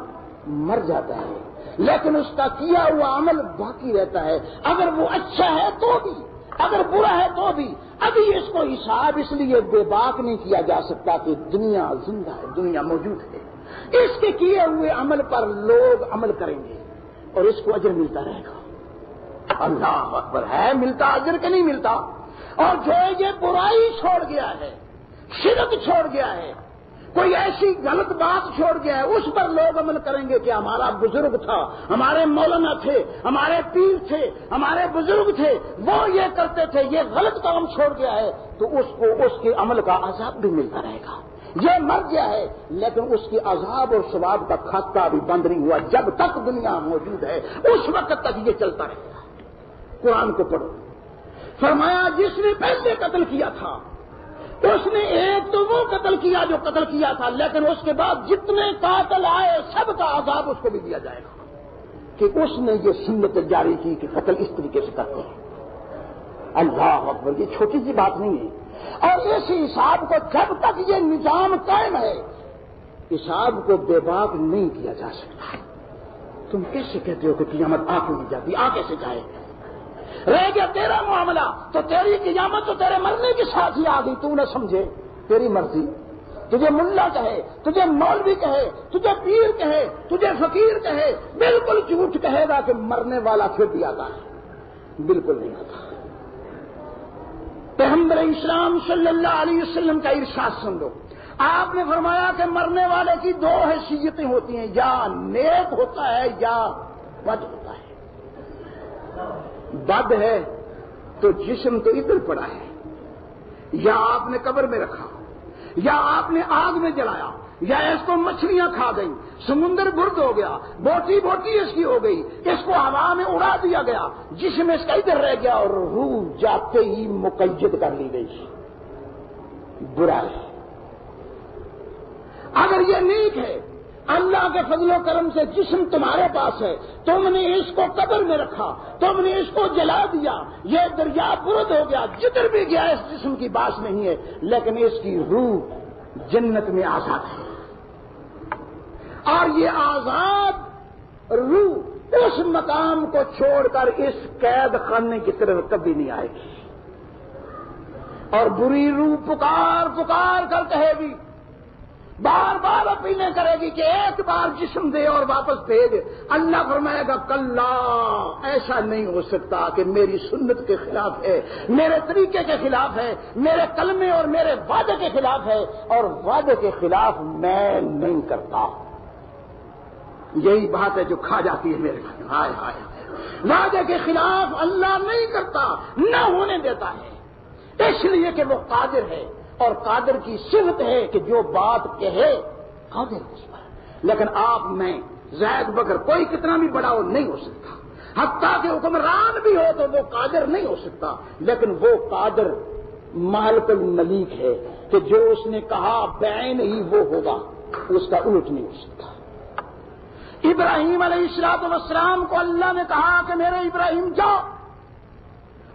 مر جاتا ہے لیکن اس کا کیا ہوا عمل باقی رہتا ہے. اگر وہ اچھا ہے تو بھی، اگر برا ہے تو بھی. ابھی اس کو حساب اس لیے بے باک نہیں کیا جا سکتا کہ دنیا زندہ ہے، دنیا موجود ہے. اس کے کیے ہوئے عمل پر لوگ عمل کریں گے اور اس کو اجر ملتا رہے گا. اللہ اکبر. ہے ملتا اجر کہ نہیں ملتا؟ اور جو یہ برائی چھوڑ گیا ہے، شرک چھوڑ گیا ہے، کوئی ایسی غلط بات چھوڑ گیا ہے، اس پر لوگ عمل کریں گے کہ ہمارا بزرگ تھا، ہمارے مولانا تھے، ہمارے پیر تھے، ہمارے بزرگ تھے، وہ یہ کرتے تھے، یہ غلط کام چھوڑ گیا ہے، تو اس کو اس کے عمل کا عذاب بھی ملتا رہے گا. یہ مر گیا ہے لیکن اس کی عذاب اور ثواب کا کھاتا بھی بند نہیں ہوا. جب تک دنیا موجود ہے اس وقت تک یہ چلتا رہے گا. قرآن کو پڑھو. فرمایا جس نے پہلے قتل کیا تھا اس نے ایک تو وہ قتل کیا جو قتل کیا تھا، لیکن اس کے بعد جتنے قاتل آئے سب کا عذاب اس کو بھی دیا جائے گا کہ اس نے یہ سنت جاری کی کہ قتل اس طریقے سے کرتے ہیں. اللہ اکبر. یہ چھوٹی سی بات نہیں ہے. اور اس حساب کو جب تک یہ نظام قائم ہے حساب کو بے باک نہیں کیا جا سکتا. تم کیسے کہتے ہو کہ قیامت آ کیوں نہیں جاتی؟ آ کیسے جائے؟ رہ گیا تیرا معاملہ تو تیری قیامت تو تیرے مرنے کے ساتھ ہی آ گئی. تو نہ سمجھے، تیری مرضی. تجھے ملا کہے، تجھے مولوی کہے، تجھے پیر کہے، تجھے فقیر کہے، بالکل جھوٹ کہے گا کہ مرنے والا پھر بھی آتا ہے. بالکل نہیں آتا. پیغمبر اسلام صلی اللہ علیہ وسلم کا ارشاد سن لو. آپ نے فرمایا کہ مرنے والے کی دو حیثیتیں ہوتی ہیں، یا نیک ہوتا ہے یا بد ہوتا ہے. بد ہے تو جسم تو ادھر پڑا ہے، یا آپ نے قبر میں رکھا، یا آپ نے آگ میں جلایا، یا اس کو مچھلیاں کھا گئی، سمندر گرد ہو گیا، بوٹی بوٹی اس کی ہو گئی، اس کو ہوا میں اڑا دیا گیا، جسم اس کا ادھر رہ گیا اور روح جاتے ہی مقید کر لی گئی. برا ہے. اگر یہ نیک ہے، اللہ کے فضل و کرم سے جسم تمہارے پاس ہے، تم نے اس کو قبر میں رکھا، تم نے اس کو جلا دیا، یہ دریا برد ہو گیا، جدھر بھی گیا اس جسم کی باس نہیں ہے، لیکن اس کی روح جنت میں آزاد ہے. اور یہ آزاد روح اس مقام کو چھوڑ کر اس قید خانے کی طرف کبھی نہیں آئے گی. اور بری روح پکار پکار کر کہے گی، بار بار اپیلیں کرے گی کہ ایک بار جسم دے اور واپس بھیج. اللہ فرمائے گا کلا، ایسا نہیں ہو سکتا کہ میری سنت کے خلاف ہے، میرے طریقے کے خلاف ہے، میرے کلمے اور میرے وعدے کے خلاف ہے، اور وعدے کے خلاف میں نہیں کرتا. یہی بات ہے جو کھا جاتی ہے میرے گھر. ہائے ہائے. وعدے کے خلاف اللہ نہیں کرتا، نہ ہونے دیتا ہے، اس لیے کہ وہ قادر ہے، اور قادر کی صفت ہے کہ جو بات کہے قادر اس پر. لیکن آپ میں زید بکر کوئی کتنا بھی بڑا ہو نہیں ہو سکتا، حتیٰ کہ حکمران بھی ہو تو وہ قادر نہیں ہو سکتا. لیکن وہ قادر مالک الملیک ہے کہ جو اس نے کہا بعین ہی وہ ہوگا، اس کا الٹ نہیں ہو سکتا. ابراہیم علیہ السلام کو اللہ نے کہا کہ میرے ابراہیم جاؤ،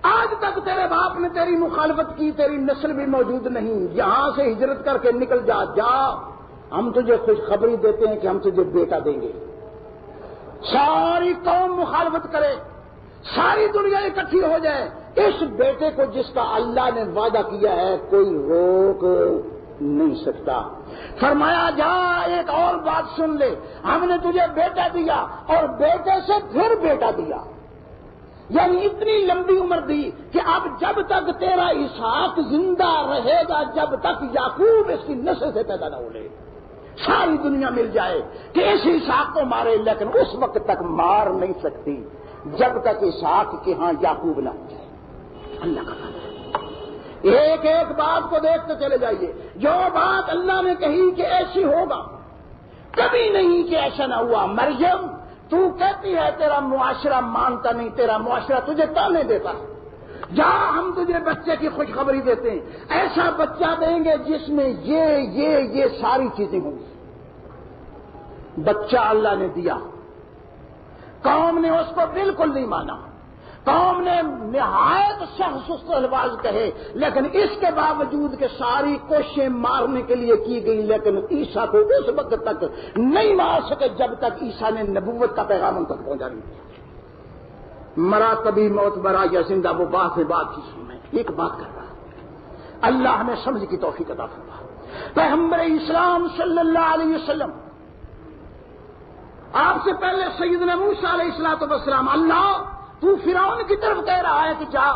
آج تک تیرے باپ نے تیری مخالفت کی، تیری نسل بھی موجود نہیں، یہاں سے ہجرت کر کے نکل جا، ہم تجھے خوشخبری دیتے ہیں کہ ہم تجھے بیٹا دیں گے. ساری قوم مخالفت کرے، ساری دنیا اکٹھی ہو جائے، اس بیٹے کو جس کا اللہ نے وعدہ کیا ہے کوئی روک نہیں سکتا۔ فرمایا جا ایک اور بات سن لے، ہم نے تجھے بیٹا دیا اور بیٹے سے پھر بیٹا دیا، یعنی اتنی لمبی عمر دی کہ اب جب تک تیرا اسحاق زندہ رہے گا، جب تک یعقوب اس کی نسل سے پیدا نہ ہو لے، ساری دنیا مل جائے کہ اس اسحاق کو مارے، لیکن اس وقت تک مار نہیں سکتی جب تک اسحاق کے ہاں یعقوب نہ ہو جائے۔ اللہ کا فضل ہے۔ ایک ایک بات کو دیکھتے چلے جائیے، جو بات اللہ نے کہی کہ ایسی ہوگا، کبھی نہیں کہ ایسا نہ ہوا۔ مریم تو کہتی ہے تیرا معاشرہ مانتا نہیں، تیرا معاشرہ تجھے تانے دیتا ہے، جا ہم تجھے بچے کی خوشخبری دیتے ہیں، ایسا بچہ دیں گے جس میں یہ ساری چیزیں ہوں گی۔ بچہ اللہ نے دیا، قوم نے اس کو بالکل نہیں مانا، قوم نے نہایت سخت سست الفاظ کہے، لیکن اس کے باوجود کہ ساری کوششیں مارنے کے لیے کی گئی، لیکن عیسیٰ کو اس وقت تک نہیں مار سکے جب تک عیسیٰ نے نبوت کا پیغام ان تک پہنچا نہیں دیا۔ مرا کبھی موت مرا یا زندہ، وہ بات میں بات کی سنیں، ایک بات کر رہا، اللہ ہمیں سمجھ کی توفیق عطا فرما۔ پیغمبر اسلام صلی اللہ علیہ وسلم، آپ سے پہلے سیدنا موسیٰ علیہ السلام، اللہ تو فرعون کی طرف کہہ رہا ہے کہ جا،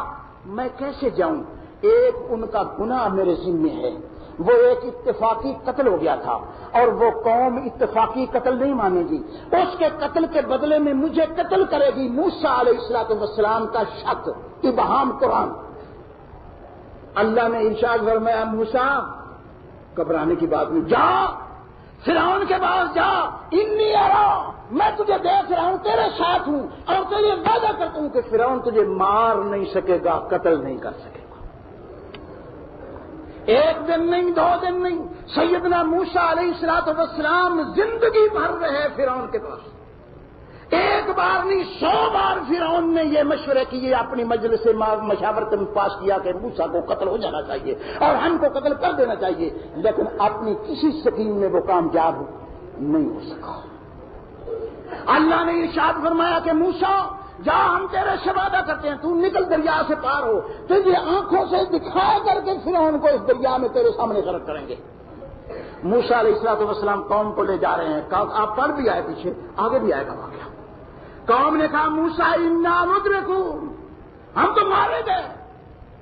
میں کیسے جاؤں؟ ایک ان کا گناہ میرے ذمہ ہے، وہ ایک اتفاقی قتل ہو گیا تھا اور وہ قوم اتفاقی قتل نہیں مانے گی، اس کے قتل کے بدلے میں مجھے قتل کرے گی۔ موسیٰ علیہ السلام کا شک، ابہام قرآن۔ اللہ نے ارشاد فرمایا موسیٰ گھبرانے کی بات نہیں، جا فرعون کے پاس جا، انی ارا، میں تجھے دیکھ رہا ہوں، تیرے ساتھ ہوں، اور تجھے وعدہ کرتا ہوں کہ فرعون تجھے مار نہیں سکے گا، قتل نہیں کر سکے گا۔ ایک دن نہیں، 2 دن نہیں، سیدنا موسیٰ علیہ السلام زندگی بھر رہے فرعون کے پاس، ایک بار نہیں 100 بار فرعون نے یہ مشورے کیے، اپنی مجلس سے مشاورت میں پاس کیا کہ موسیٰ کو قتل ہو جانا چاہیے اور ہم کو قتل کر دینا چاہیے، لیکن اپنی کسی سکیم میں وہ کامیاب نہیں ہو سکا۔ اللہ نے ارشاد فرمایا کہ موسیٰ جا، ہم تیرے سے وعدہ کرتے ہیں، تو نکل دریا سے پار ہو، تجھے آنکھوں سے دکھا کر کے فرعون کو اس دریا میں تیرے سامنے غرق کریں گے۔ موسیٰ علیہ السلام قوم کو لے جا رہے ہیں، آپ پڑھ بھی آئے، پیچھے آگے بھی آئے گا واقعہ۔ قوم نے کہا موسیٰ انا مدرکون، ہم تو مارے گئے،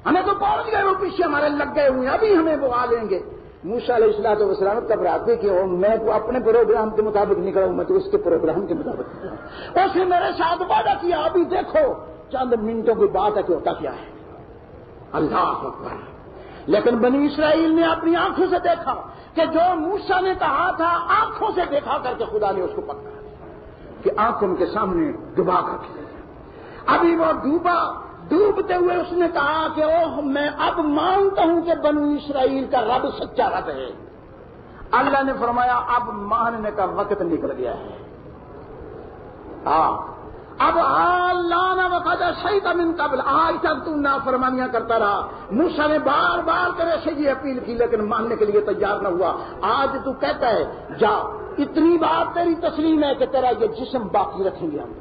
ہمیں تو پہنچ گئے، وہ پیچھے ہمارے لگ گئے ہوئے، ابھی ہمیں وہ آ لیں گے۔ موسیٰ علیہ السلام گھبراتے کہ میں تو اپنے پروگرام کے مطابق نکلا ہوں، میں تو اس کے پروگرام کے مطابق نکلا ہوں، اس نے میرے ساتھ وعدہ کیا، ابھی دیکھو چند منٹوں کی بات ہے کہ ہوتا کیا ہے۔ اللہ اکبر۔ لیکن بنی اسرائیل نے اپنی آنکھوں سے دیکھا کہ جو موسیٰ نے کہا تھا، آنکھوں سے دیکھا کر کے خدا نے اس کو پکڑا کہ آنکھوں کے سامنے ڈبا کر کے، ابھی وہ ڈوبتے ہوئے اس نے کہا کہ اوہ میں اب مانتا ہوں کہ بنو اسرائیل کا رب سچا رب ہے۔ اللہ نے فرمایا اب ماننے کا وقت نکل گیا ہے، اب لانا وقت شہید من قبل، آج تک تو نافرمانیاں کرتا رہا، موسیٰ نے بار بار تیرے سے یہ اپیل کی لیکن ماننے کے لیے تیار نہ ہوا، آج تو کہتا ہے جا، اتنی بات تیری تسلیم ہے کہ تیرا یہ جسم باقی رکھیں گے ہم،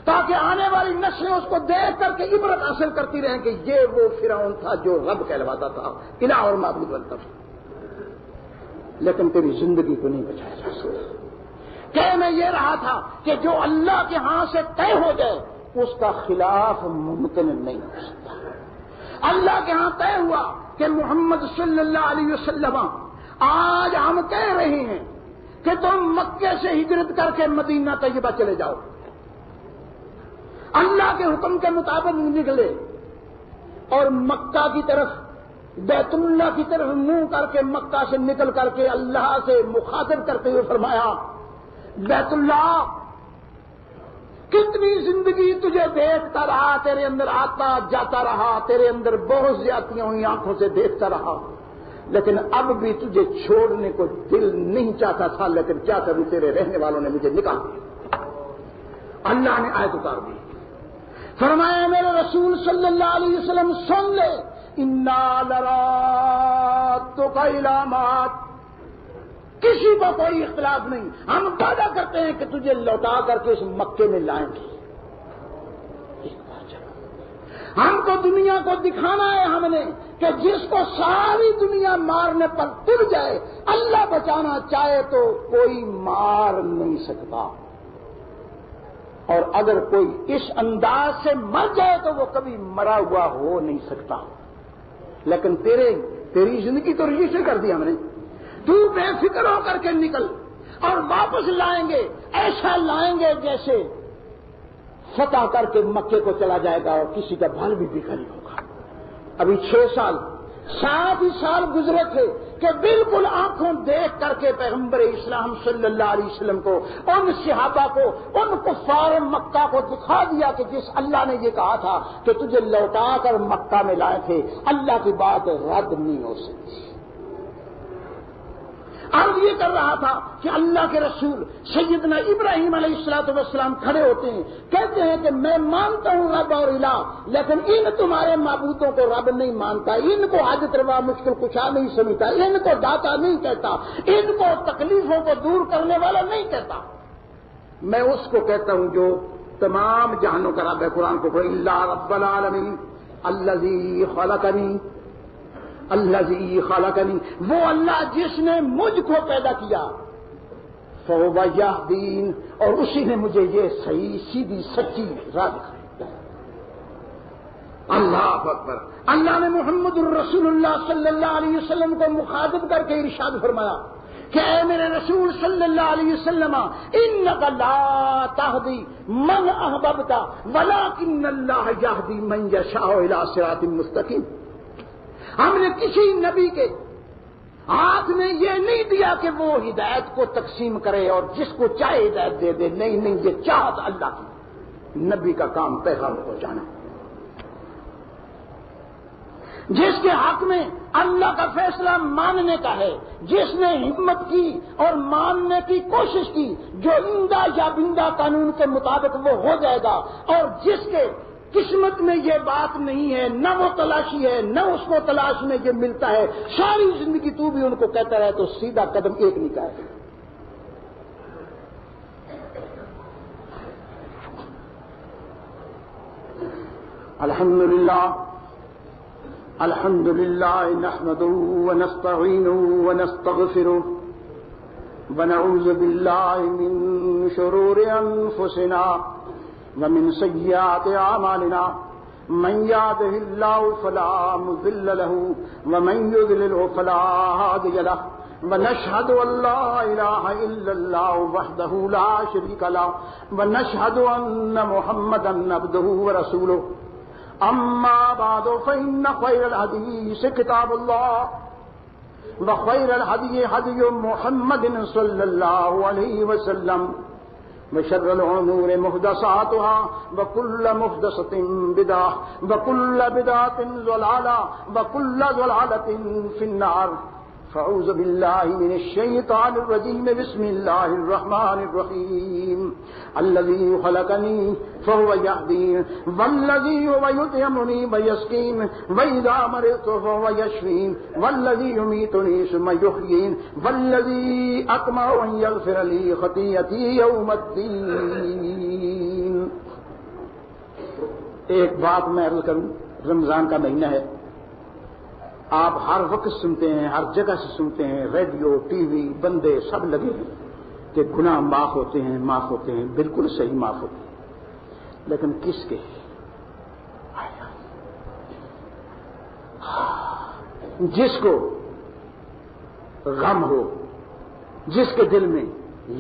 تاکہ آنے والی نسلیں اس کو دیکھ کر کے عبرت حاصل کرتی رہیں کہ یہ وہ فرعون تھا جو رب کہلواتا تھا، الہ اور معبود بنتا تھا، لیکن تیری زندگی کو نہیں بچایا جا سکتا۔ کہ میں یہ رہا تھا کہ جو اللہ کے ہاں سے طے ہو جائے اس کا خلاف ممکن نہیں ہو سکتا۔ اللہ کے ہاں طے ہوا کہ محمد صلی اللہ علیہ وسلم، آج ہم کہہ رہے ہیں کہ تم مکے سے ہجرت کر کے مدینہ طیبہ چلے جاؤ، اللہ کے حکم کے مطابق نکلے اور مکہ کی طرف، بیت اللہ کی طرف منہ کر کے مکہ سے نکل کر کے اللہ سے مخاطب کرتے ہوئے فرمایا بیت اللہ کتنی زندگی تجھے دیکھتا رہا، تیرے اندر آتا جاتا رہا، تیرے اندر بہت زیادتیاں ہوئی، آنکھوں سے دیکھتا رہا، لیکن اب بھی تجھے چھوڑنے کو دل نہیں چاہتا تھا، لیکن کیا کروں تیرے رہنے والوں نے مجھے نکال دیا۔ اللہ نے آیت اتار دی، فرمایا میرے رسول صلی اللہ علیہ وسلم سن لے، انا لرادک الی مات، کسی کو کوئی اختلاف نہیں، ہم وعدہ کرتے ہیں کہ تجھے لوٹا کر کے اس مکے میں لائیں گے۔ ہم کو دنیا کو دکھانا ہے ہم نے کہ جس کو ساری دنیا مارنے پر تل جائے اللہ بچانا چاہے تو کوئی مار نہیں سکتا، اور اگر کوئی اس انداز سے مر جائے تو وہ کبھی مرا ہوا ہو نہیں سکتا۔ لیکن تیری زندگی تو رجسٹر کر دی ہم نے، تو بے فکر ہو کر کے نکل، اور واپس لائیں گے، ایسا لائیں گے جیسے فتح کر کے مکے کو چلا جائے گا اور کسی کا بھال بھی بکھر نہیں ہوگا۔ ابھی 7 ہی سال گزرے تھے کہ بالکل آنکھوں دیکھ کر کے پیغمبر اسلام صلی اللہ علیہ وسلم کو، ان صحابہ کو، ان کفار مکہ کو دکھا دیا کہ جس اللہ نے یہ کہا تھا کہ تجھے لوٹا کر مکہ میں لائے تھے، اللہ کی بات رد نہیں ہو سکتی۔ اب یہ کر رہا تھا کہ اللہ کے رسول سیدنا ابراہیم علیہ السلام کھڑے ہوتے ہیں، کہتے ہیں کہ میں مانتا ہوں رب اور الہ، لیکن ان تمہارے معبودوں کو رب نہیں مانتا، ان کو حاجت روا مشکل کشا نہیں سمجھتا، ان کو داتا نہیں کہتا، ان کو تکلیفوں کو دور کرنے والا نہیں کہتا۔ میں اس کو کہتا ہوں جو تمام جہانوں کا رب ہے۔ قرآن کو پڑھیں، اللہ رب العالمین الذی خلقنی، الذی خلقنی، وہ اللہ جس نے مجھ کو پیدا کیا، فہو یہدین، اور اسی نے مجھے یہ صحیح سیدھی سچی راہ دکھائی۔ اللہ اکبر۔ اللہ نے محمد الرسول اللہ صلی اللہ علیہ وسلم کو مخاطب کر کے ارشاد فرمایا کہ اے میرے رسول صلی اللہ علیہ وسلم، انک لا تہدی من احببت ولکن اللہ یہدی من یشاء الی صراط مستقیم۔ ہم نے کسی نبی کے ہاتھ میں یہ نہیں دیا کہ وہ ہدایت کو تقسیم کرے اور جس کو چاہے ہدایت دے دے، نہیں، یہ چاہت اللہ کی، نبی کا کام پیغام پہنچانا۔ جس کے حق میں اللہ کا فیصلہ ماننے کا ہے، جس نے ہمت کی اور ماننے کی کوشش کی، جو اندہ یا بندہ قانون کے مطابق وہ ہو جائے گا، اور جس کے قسمت میں یہ بات نہیں ہے، نہ وہ تلاشی ہے، نہ اس کو تلاش میں یہ ملتا ہے، ساری زندگی تو بھی ان کو کہتا رہے تو سیدھا قدم ایک نہیں کرے۔ الحمدللہ الحمدللہ نحمده ونستعینه ونستغفره ونعوذ باللہ من شرور انفسنا ومن سیئات اعمالنا، من يهده الله فلا مضل له ومن يضلل فلا هادي له، ونشهد ان لا اله الا الله وحده لا شريك له، ونشهد ان محمدا عبده ورسوله، اما بعد فان خير الحديث كتاب الله وخير الهدي هدي محمد صلى الله عليه وسلم، وشر الأمور محدثاتها وكل محدثة بدعة وكل بدعة ضلالة وكل ضلالة في النار، فأعوذ بالله من الشيطان الرجيم، بسم الله الرحمن الرحيم، الذي خلقني فهو يهدين، والذي هو يطعمني ويسقين، وإذا مرضت فهو يشفين، والذي يميتني ثم يحيين، والذي أطمع أن يغفر لي خطيئتي يوم الدين۔ ایک بات میں عرض کروں، رمضان کا مہینہ ہے، آپ ہر وقت سنتے ہیں، ہر جگہ سے سنتے ہیں، ریڈیو، ٹی وی، بندے سب لگے ہیں کہ گناہ معاف ہوتے ہیں، معاف ہوتے ہیں، بالکل صحیح معاف ہوتے ہیں، لیکن کس کے؟ جس کو غم ہو، جس کے دل میں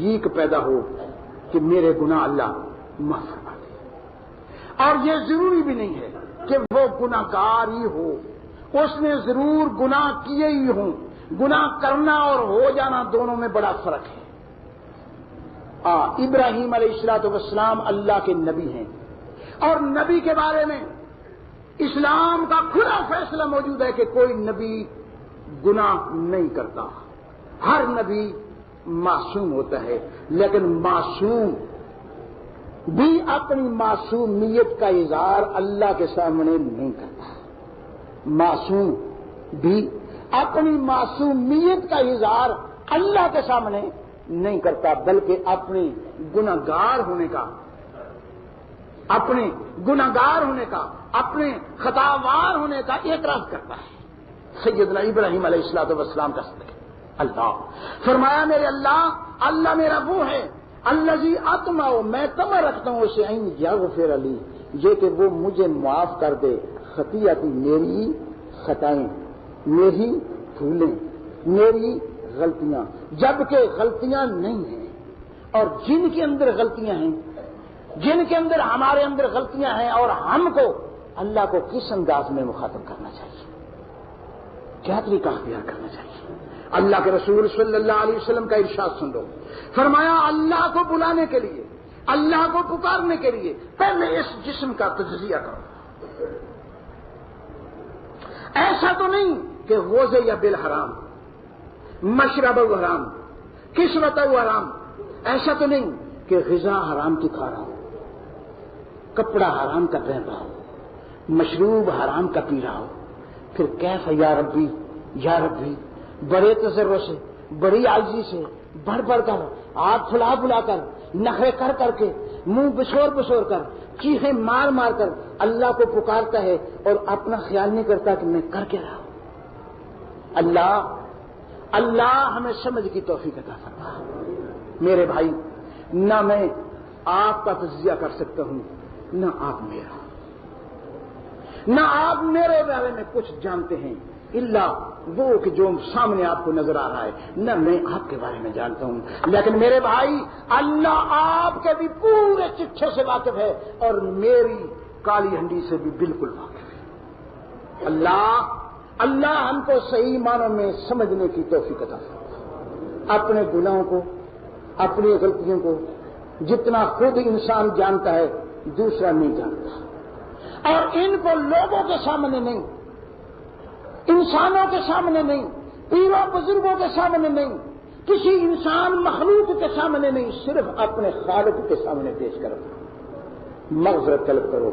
ییک پیدا ہو کہ میرے گناہ اللہ معاف فرما دے، اور یہ ضروری بھی نہیں ہے کہ وہ گناہ گار ہی ہو، اس نے ضرور گناہ کیے ہی ہوں، گناہ کرنا اور ہو جانا دونوں میں بڑا فرق ہے۔ ابراہیم علیہ السلام اللہ کے نبی ہیں، اور نبی کے بارے میں اسلام کا کھلا فیصلہ موجود ہے کہ کوئی نبی گناہ نہیں کرتا، ہر نبی معصوم ہوتا ہے، لیکن معصوم بھی اپنی معصومیت کا اظہار اللہ کے سامنے نہیں کرتا، معصوم بھی اپنی معصومیت کا اظہار اللہ کے سامنے نہیں کرتا، بلکہ اپنے گناہگار ہونے کا اپنے خطاوار ہونے کا اعتراف کرتا ہے. سیدنا ابراہیم علیہ السلام کا صدقہ اللہ فرمایا میرے اللہ میرا وہ ہے الذی اطمع میں تمہ رکھتا ہوں اسے ان یغفر لی یہ کہ وہ مجھے معاف کر دے خطیئتی میری خطائیں میری بھولیں میری غلطیاں جبکہ غلطیاں نہیں ہیں اور جن کے اندر غلطیاں ہیں جن کے اندر ہمارے اندر غلطیاں ہیں اور ہم کو اللہ کو کس انداز میں مخاطب کرنا چاہیے کیا طریقہ اختیار کرنا چاہیے. اللہ کے رسول صلی اللہ علیہ وسلم کا ارشاد سن لو فرمایا اللہ کو بلانے کے لیے اللہ کو پکارنے کے لیے پہلے اس جسم کا تجزیہ کرو. ایسا تو نہیں کہ غوزے یا بل حرام مشرب حرام کسوت حرام ایسا تو نہیں کہ غذا حرام کی کھا رہا ہوں کپڑا حرام کا پہن رہا ہوں مشروب حرام کا پی رہا ہوں پھر کیف یا ربی بڑے تصرف سے بڑی عاجزی سے بڑھ بڑھ کر ہاتھ پھلا کر نخرے کر کے منہ بسور کر چیخیں مار کر اللہ کو پکارتا ہے اور اپنا خیال نہیں کرتا کہ میں کر کے رہا ہوں. اللہ ہمیں سمجھ کی توفیق عطا فرما. میرے بھائی نہ میں آپ کا تجزیہ کر سکتا ہوں نہ آپ میرا نہ آپ میرے بارے میں کچھ جانتے ہیں الا وہ کہ جو سامنے آپ کو نظر آ رہا ہے نہ میں آپ کے بارے میں جانتا ہوں. لیکن میرے بھائی اللہ آپ کے بھی پورے چٹھے سے واقف ہے اور میری کالی ہنڈی سے بھی بالکل واقف ہے. اللہ ہم کو صحیح معنوں میں سمجھنے کی توفیق عطا فرمائے. اپنے گناہوں کو اپنی غلطیوں کو جتنا خود انسان جانتا ہے دوسرا نہیں جانتا اور ان کو لوگوں کے سامنے نہیں انسانوں کے سامنے نہیں پیروں بزرگوں کے سامنے نہیں کسی انسان مخلوق کے سامنے نہیں صرف اپنے خالق کے سامنے پیش کرو مغفرت طلب کرو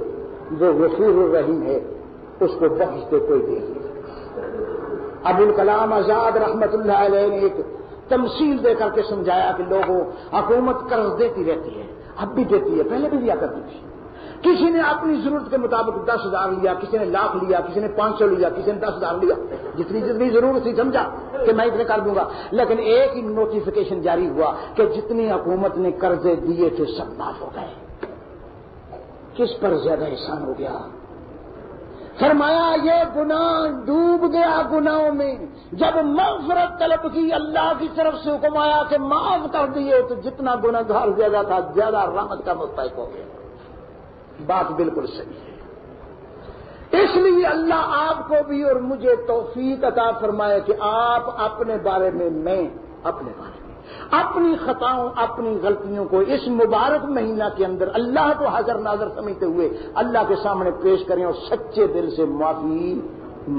جو غفور الرحیم ہے اس کو بخش دے کوئی دے نہیں. ابوالکلام آزاد رحمت اللہ علیہ نے ایک تمثیل دے کر کے سمجھایا کہ لوگوں حکومت قرض دیتی رہتی ہے اب بھی دیتی ہے پہلے بھی دیا کرتی تھی. کسی نے اپنی ضرورت کے مطابق 10,000 لیا کسی نے 1,00,000 لیا کسی نے 500 لیا کسی نے 10,000 لیا جتنی ضرورت تھی سمجھا کہ میں اتنے کر دوں گا. لیکن ایک ہی نوٹیفیکیشن جاری ہوا کہ جتنی حکومت نے قرضے دیے تھے سب معاف ہو گئے. کس پر زیادہ احسان ہو گیا. فرمایا یہ گناہ ڈوب گیا گناہوں میں. جب مغفرت طلب کی اللہ کی طرف سے حکم آیا کہ معاف کر دیے تو جتنا گناہگار زیادہ تھا زیادہ رحمت کا مستحق ہو گیا. بات بالکل صحیح ہے. اس لیے اللہ آپ کو بھی اور مجھے توفیق عطا فرمائے کہ آپ اپنے بارے میں میں اپنے بارے میں اپنی خطاؤں اپنی غلطیوں کو اس مبارک مہینہ کے اندر اللہ کو حاضر ناظر سمجھتے ہوئے اللہ کے سامنے پیش کریں اور سچے دل سے معافی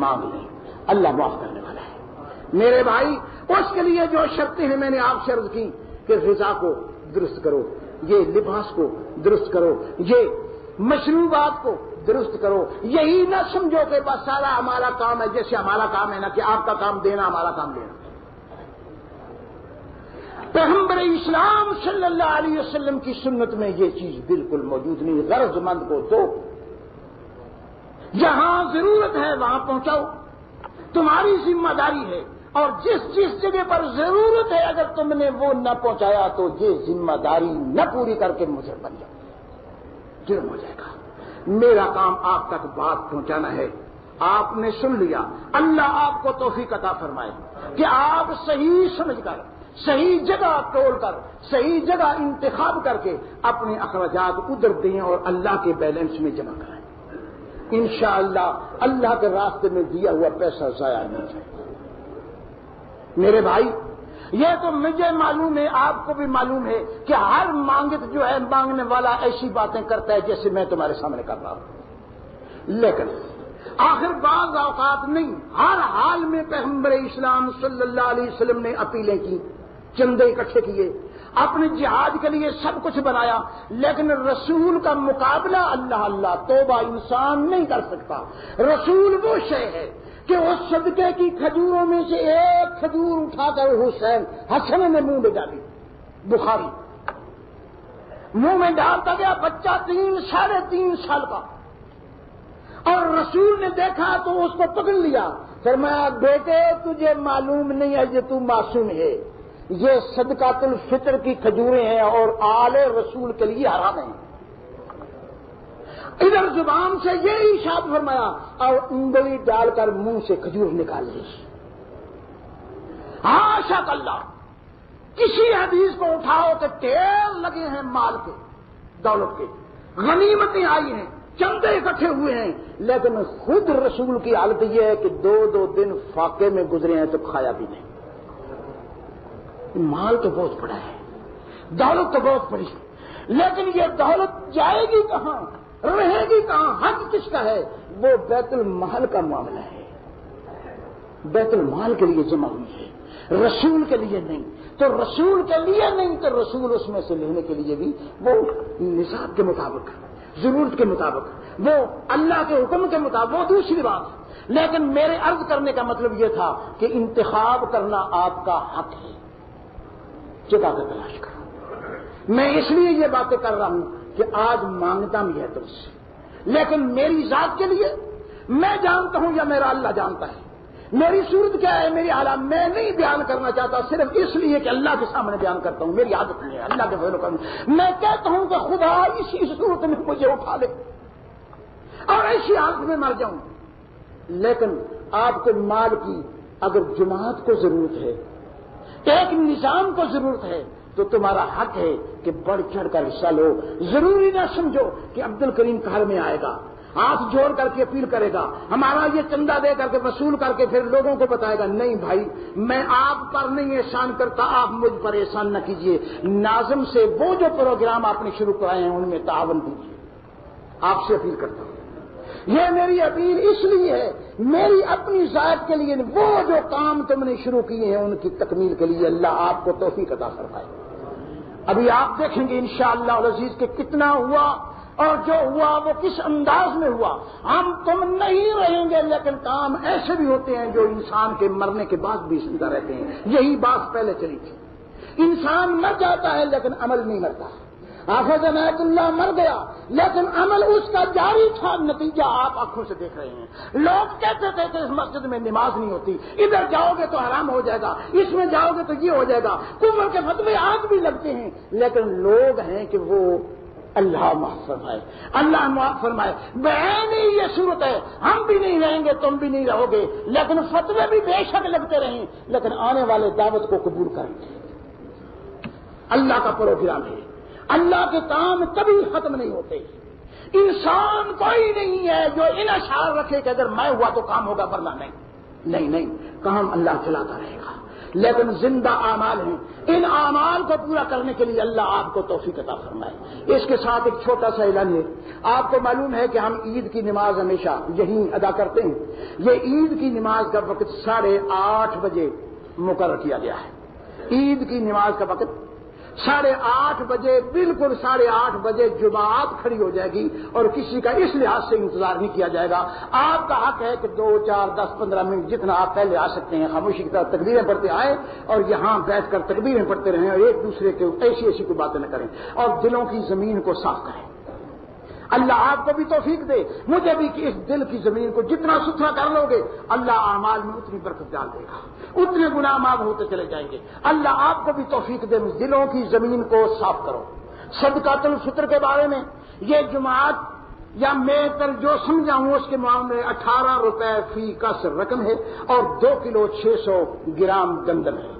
مانگ لیں. اللہ معاف کرنے والا ہے. میرے بھائی اس کے لیے جو شرطیں ہیں میں نے آپ سے عرض کی کہ غذا کو درست کرو یہ لباس کو درست کرو یہ مشروبات کو درست کرو. یہی نہ سمجھو کہ بس سارا ہمارا کام ہے جیسے ہمارا کام ہے نا کہ آپ کا کام دینا ہمارا کام دینا. پیغمبر اسلام صلی اللہ علیہ وسلم کی سنت میں یہ چیز بالکل موجود نہیں. غرض مند کو دو جہاں ضرورت ہے وہاں پہنچاؤ تمہاری ذمہ داری ہے اور جس جگہ پر ضرورت ہے اگر تم نے وہ نہ پہنچایا تو یہ ذمہ داری نہ پوری کر کے مجھے بن جاؤ جرم ہو جائے گا. میرا کام آپ تک بات پہنچانا ہے. آپ نے سن لیا اللہ آپ کو توفیق عطا فرمائے کہ آپ صحیح سمجھ کر صحیح جگہ تول کر صحیح جگہ انتخاب کر کے اپنے اخراجات ادھر دیں اور اللہ کے بیلنس میں جمع کرائیں. انشاءاللہ اللہ کے راستے میں دیا ہوا پیسہ ضائع نہیں جائے. میرے بھائی یہ تو مجھے معلوم ہے آپ کو بھی معلوم ہے کہ ہر مانگت جو ہے مانگنے والا ایسی باتیں کرتا ہے جیسے میں تمہارے سامنے کر رہا ہوں. لیکن آخر بعض اوقات نہیں ہر حال میں پیغمبر اسلام صلی اللہ علیہ وسلم نے اپیلیں کی چندے اکٹھے کیے اپنے جہاد کے لیے سب کچھ بنایا لیکن رسول کا مقابلہ اللہ توبہ انسان نہیں کر سکتا. رسول وہ شے ہے کہ اس صدقے کی کھجوروں میں سے ایک کھجور اٹھا کر حسن نے منہ میں ڈالی. بخاری منہ میں ڈالتا گیا بچہ 3 ساڑھے 3 سال کا اور رسول نے دیکھا تو اس کو پکڑ لیا، فرمایا بیٹے تجھے معلوم نہیں ہے یہ تو معصوم ہے، یہ صدقۃ الفطر کی کھجوریں ہیں اور آل رسول کے لیے حرام ہیں۔ ادھر زبان سے یہ ارشاد فرمایا اور انگلی ڈال کر منہ سے کھجور نکال لی۔ حاشا اللہ، کسی حدیث کو اٹھاؤ کہ ٹیر لگے ہیں مال کے، دولت کے، غنیمتیں آئی ہیں، چندے اکٹھے ہوئے ہیں، لیکن خود رسول کی حالت یہ ہے کہ 2 دن فاقے میں گزرے ہیں تو کھایا بھی نہیں۔ مال تو بہت بڑا ہے، دولت تو بہت بڑی ہے، لیکن یہ دولت جائے گی کہاں، رہے گی کہاں، حق کس کا ہے؟ وہ بیت المال کا معاملہ ہے، بیت المال کے لیے جمع ہوئی ہے، رسول کے لیے نہیں۔ تو رسول کے لیے نہیں تو رسول اس میں سے لینے کے لیے بھی وہ نصاب کے مطابق، ضرورت کے مطابق، وہ اللہ کے حکم کے مطابق، وہ دوسری بات۔ لیکن میرے عرض کرنے کا مطلب یہ تھا کہ انتخاب کرنا آپ کا حق ہے، جگہ کا تلاش کرو۔ میں اس لیے یہ باتیں کر رہا ہوں کہ آج مانگتا بھی ہے تم سے، لیکن میری ذات کے لیے میں جانتا ہوں یا میرا اللہ جانتا ہے میری صورت کیا ہے، میری حالات میں نہیں بیان کرنا چاہتا، صرف اس لیے کہ اللہ کے سامنے بیان کرتا ہوں، میری عادت نہیں ہے اللہ کے فضل و کرم۔ میں کہتا ہوں کہ خدا اسی صورت میں مجھے اٹھا لے اور ایسی حالت میں مر جاؤں، لیکن آپ کو مال کی اگر جماعت کو ضرورت ہے، ایک نظام کو ضرورت ہے، تو تمہارا حق ہے کہ بڑھ چڑھ کر حصہ لو۔ ضروری نہ سمجھو کہ عبد الکریم گھر میں آئے گا، ہاتھ جوڑ کر کے اپیل کرے گا، ہمارا یہ چندہ دے کر کے وصول کر کے پھر لوگوں کو بتائے گا۔ نہیں بھائی، میں آپ پر نہیں احسان کرتا، آپ مجھ پر احسان نہ کیجیے۔ ناظم سے وہ جو پروگرام آپ نے شروع کرائے ہیں ان میں تعاون دیجیے، آپ سے اپیل کرتا ہوں۔ یہ میری اپیل اس لیے ہے، میری اپنی ذات کے لیے، وہ جو کام تم نے شروع کیے ہیں ان کی تکمیل کے لیے اللہ آپ کو توفیق عطا فرمائے۔ ابھی آپ دیکھیں گے انشاءاللہ العزیز کہ کتنا ہوا اور جو ہوا وہ کس انداز میں ہوا۔ ہم تم نہیں رہیں گے، لیکن کام ایسے بھی ہوتے ہیں جو انسان کے مرنے کے بعد بھی زندہ رہتے ہیں۔ یہی بات پہلے چلی تھی، انسان مر جاتا ہے لیکن عمل نہیں مرتا۔ حافظ عنایت اللہ مر گیا لیکن عمل اس کا جاری تھا، نتیجہ آپ آنکھوں سے دیکھ رہے ہیں۔ لوگ کہتے تھے کہ اس مسجد میں نماز نہیں ہوتی، ادھر جاؤ گے تو حرام ہو جائے گا، اس میں جاؤ گے تو یہ ہو جائے گا، کفر کے فتوے آج بھی لگتے ہیں، لیکن لوگ ہیں کہ وہ اللہ معاف فرمائے، اللہ معاف فرمائے۔ بعینی یہ صورت ہے، ہم بھی نہیں رہیں گے، تم بھی نہیں رہو گے، لیکن فتوے بھی بے شک لگتے رہیں، لیکن آنے والے دعوت کو قبول کریں گے۔ اللہ کا پروگرام ہے، اللہ کے کام کبھی ختم نہیں ہوتے۔ انسان کوئی نہیں ہے جو ان اشعار رکھے کہ اگر میں ہوا تو کام ہوگا ورنہ نہیں، نہیں نہیں، کام اللہ چلاتا رہے گا، لیکن زندہ اعمال ہیں، ان اعمال کو پورا کرنے کے لیے اللہ آپ کو توفیق عطا فرمائے۔ اس کے ساتھ ایک چھوٹا سا اعلان ہے، آپ کو معلوم ہے کہ ہم عید کی نماز ہمیشہ یہیں ادا کرتے ہیں۔ یہ عید کی نماز کا وقت 8:30 بجے مقرر کیا گیا ہے۔ عید کی نماز کا وقت 8:30 بجے، بالکل 8:30 بجے جماعت کھڑی ہو جائے گی اور کسی کا اس لحاظ سے انتظار نہیں کیا جائے گا۔ آپ کا حق ہے کہ 2, 4, 10, 15 منٹ جتنا آپ پہلے آ سکتے ہیں خاموشی کی طرح تکبیریں پڑھتے آئیں اور یہاں بیٹھ کر تکبیریں پڑھتے رہیں اور ایک دوسرے کے ایسی کوئی باتیں نہ کریں اور دلوں کی زمین کو صاف کریں۔ اللہ آپ کو بھی توفیق دے، مجھے بھی کہ اس دل کی زمین کو جتنا ستھرا کر لو گے اللہ اعمال میں اتنی برکت ڈال دے گا، اتنے گناہ معاف ہوتے چلے جائیں گے۔ اللہ آپ کو بھی توفیق دے، دلوں کی زمین کو صاف کرو۔ صدقۃ الفطر کے بارے میں یہ جماعت یا میں کر جو سمجھا ہوں اس کے معاملے 18 روپے فی کس رقم ہے اور 2 کلو 600 گرام گندم ہے۔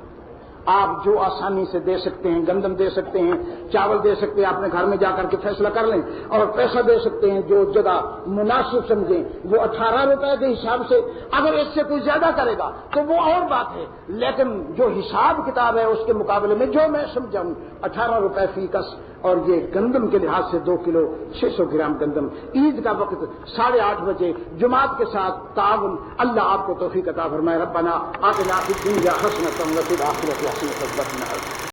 آپ جو آسانی سے دے سکتے ہیں، گندم دے سکتے ہیں، چاول دے سکتے ہیں، اپنے گھر میں جا کر کے فیصلہ کر لیں، اور پیسہ دے سکتے ہیں جو جگہ مناسب سمجھیں، وہ 18 روپے کے حساب سے۔ اگر اس سے کوئی زیادہ کرے گا تو وہ اور بات ہے، لیکن جو حساب کتاب ہے اس کے مقابلے میں جو میں سمجھا ہوں 18 روپے فی کس، اور یہ گندم کے لحاظ سے 2 کلو 600 گرام گندم۔ عید کا وقت 8:30 بجے جماعت کے ساتھ تعاون۔ اللہ آپ کو توفیق عطا فرمائے۔ ربنا آتنا فی الدنیا حسنۃ وفی الآخرۃ حسنۃ وقنا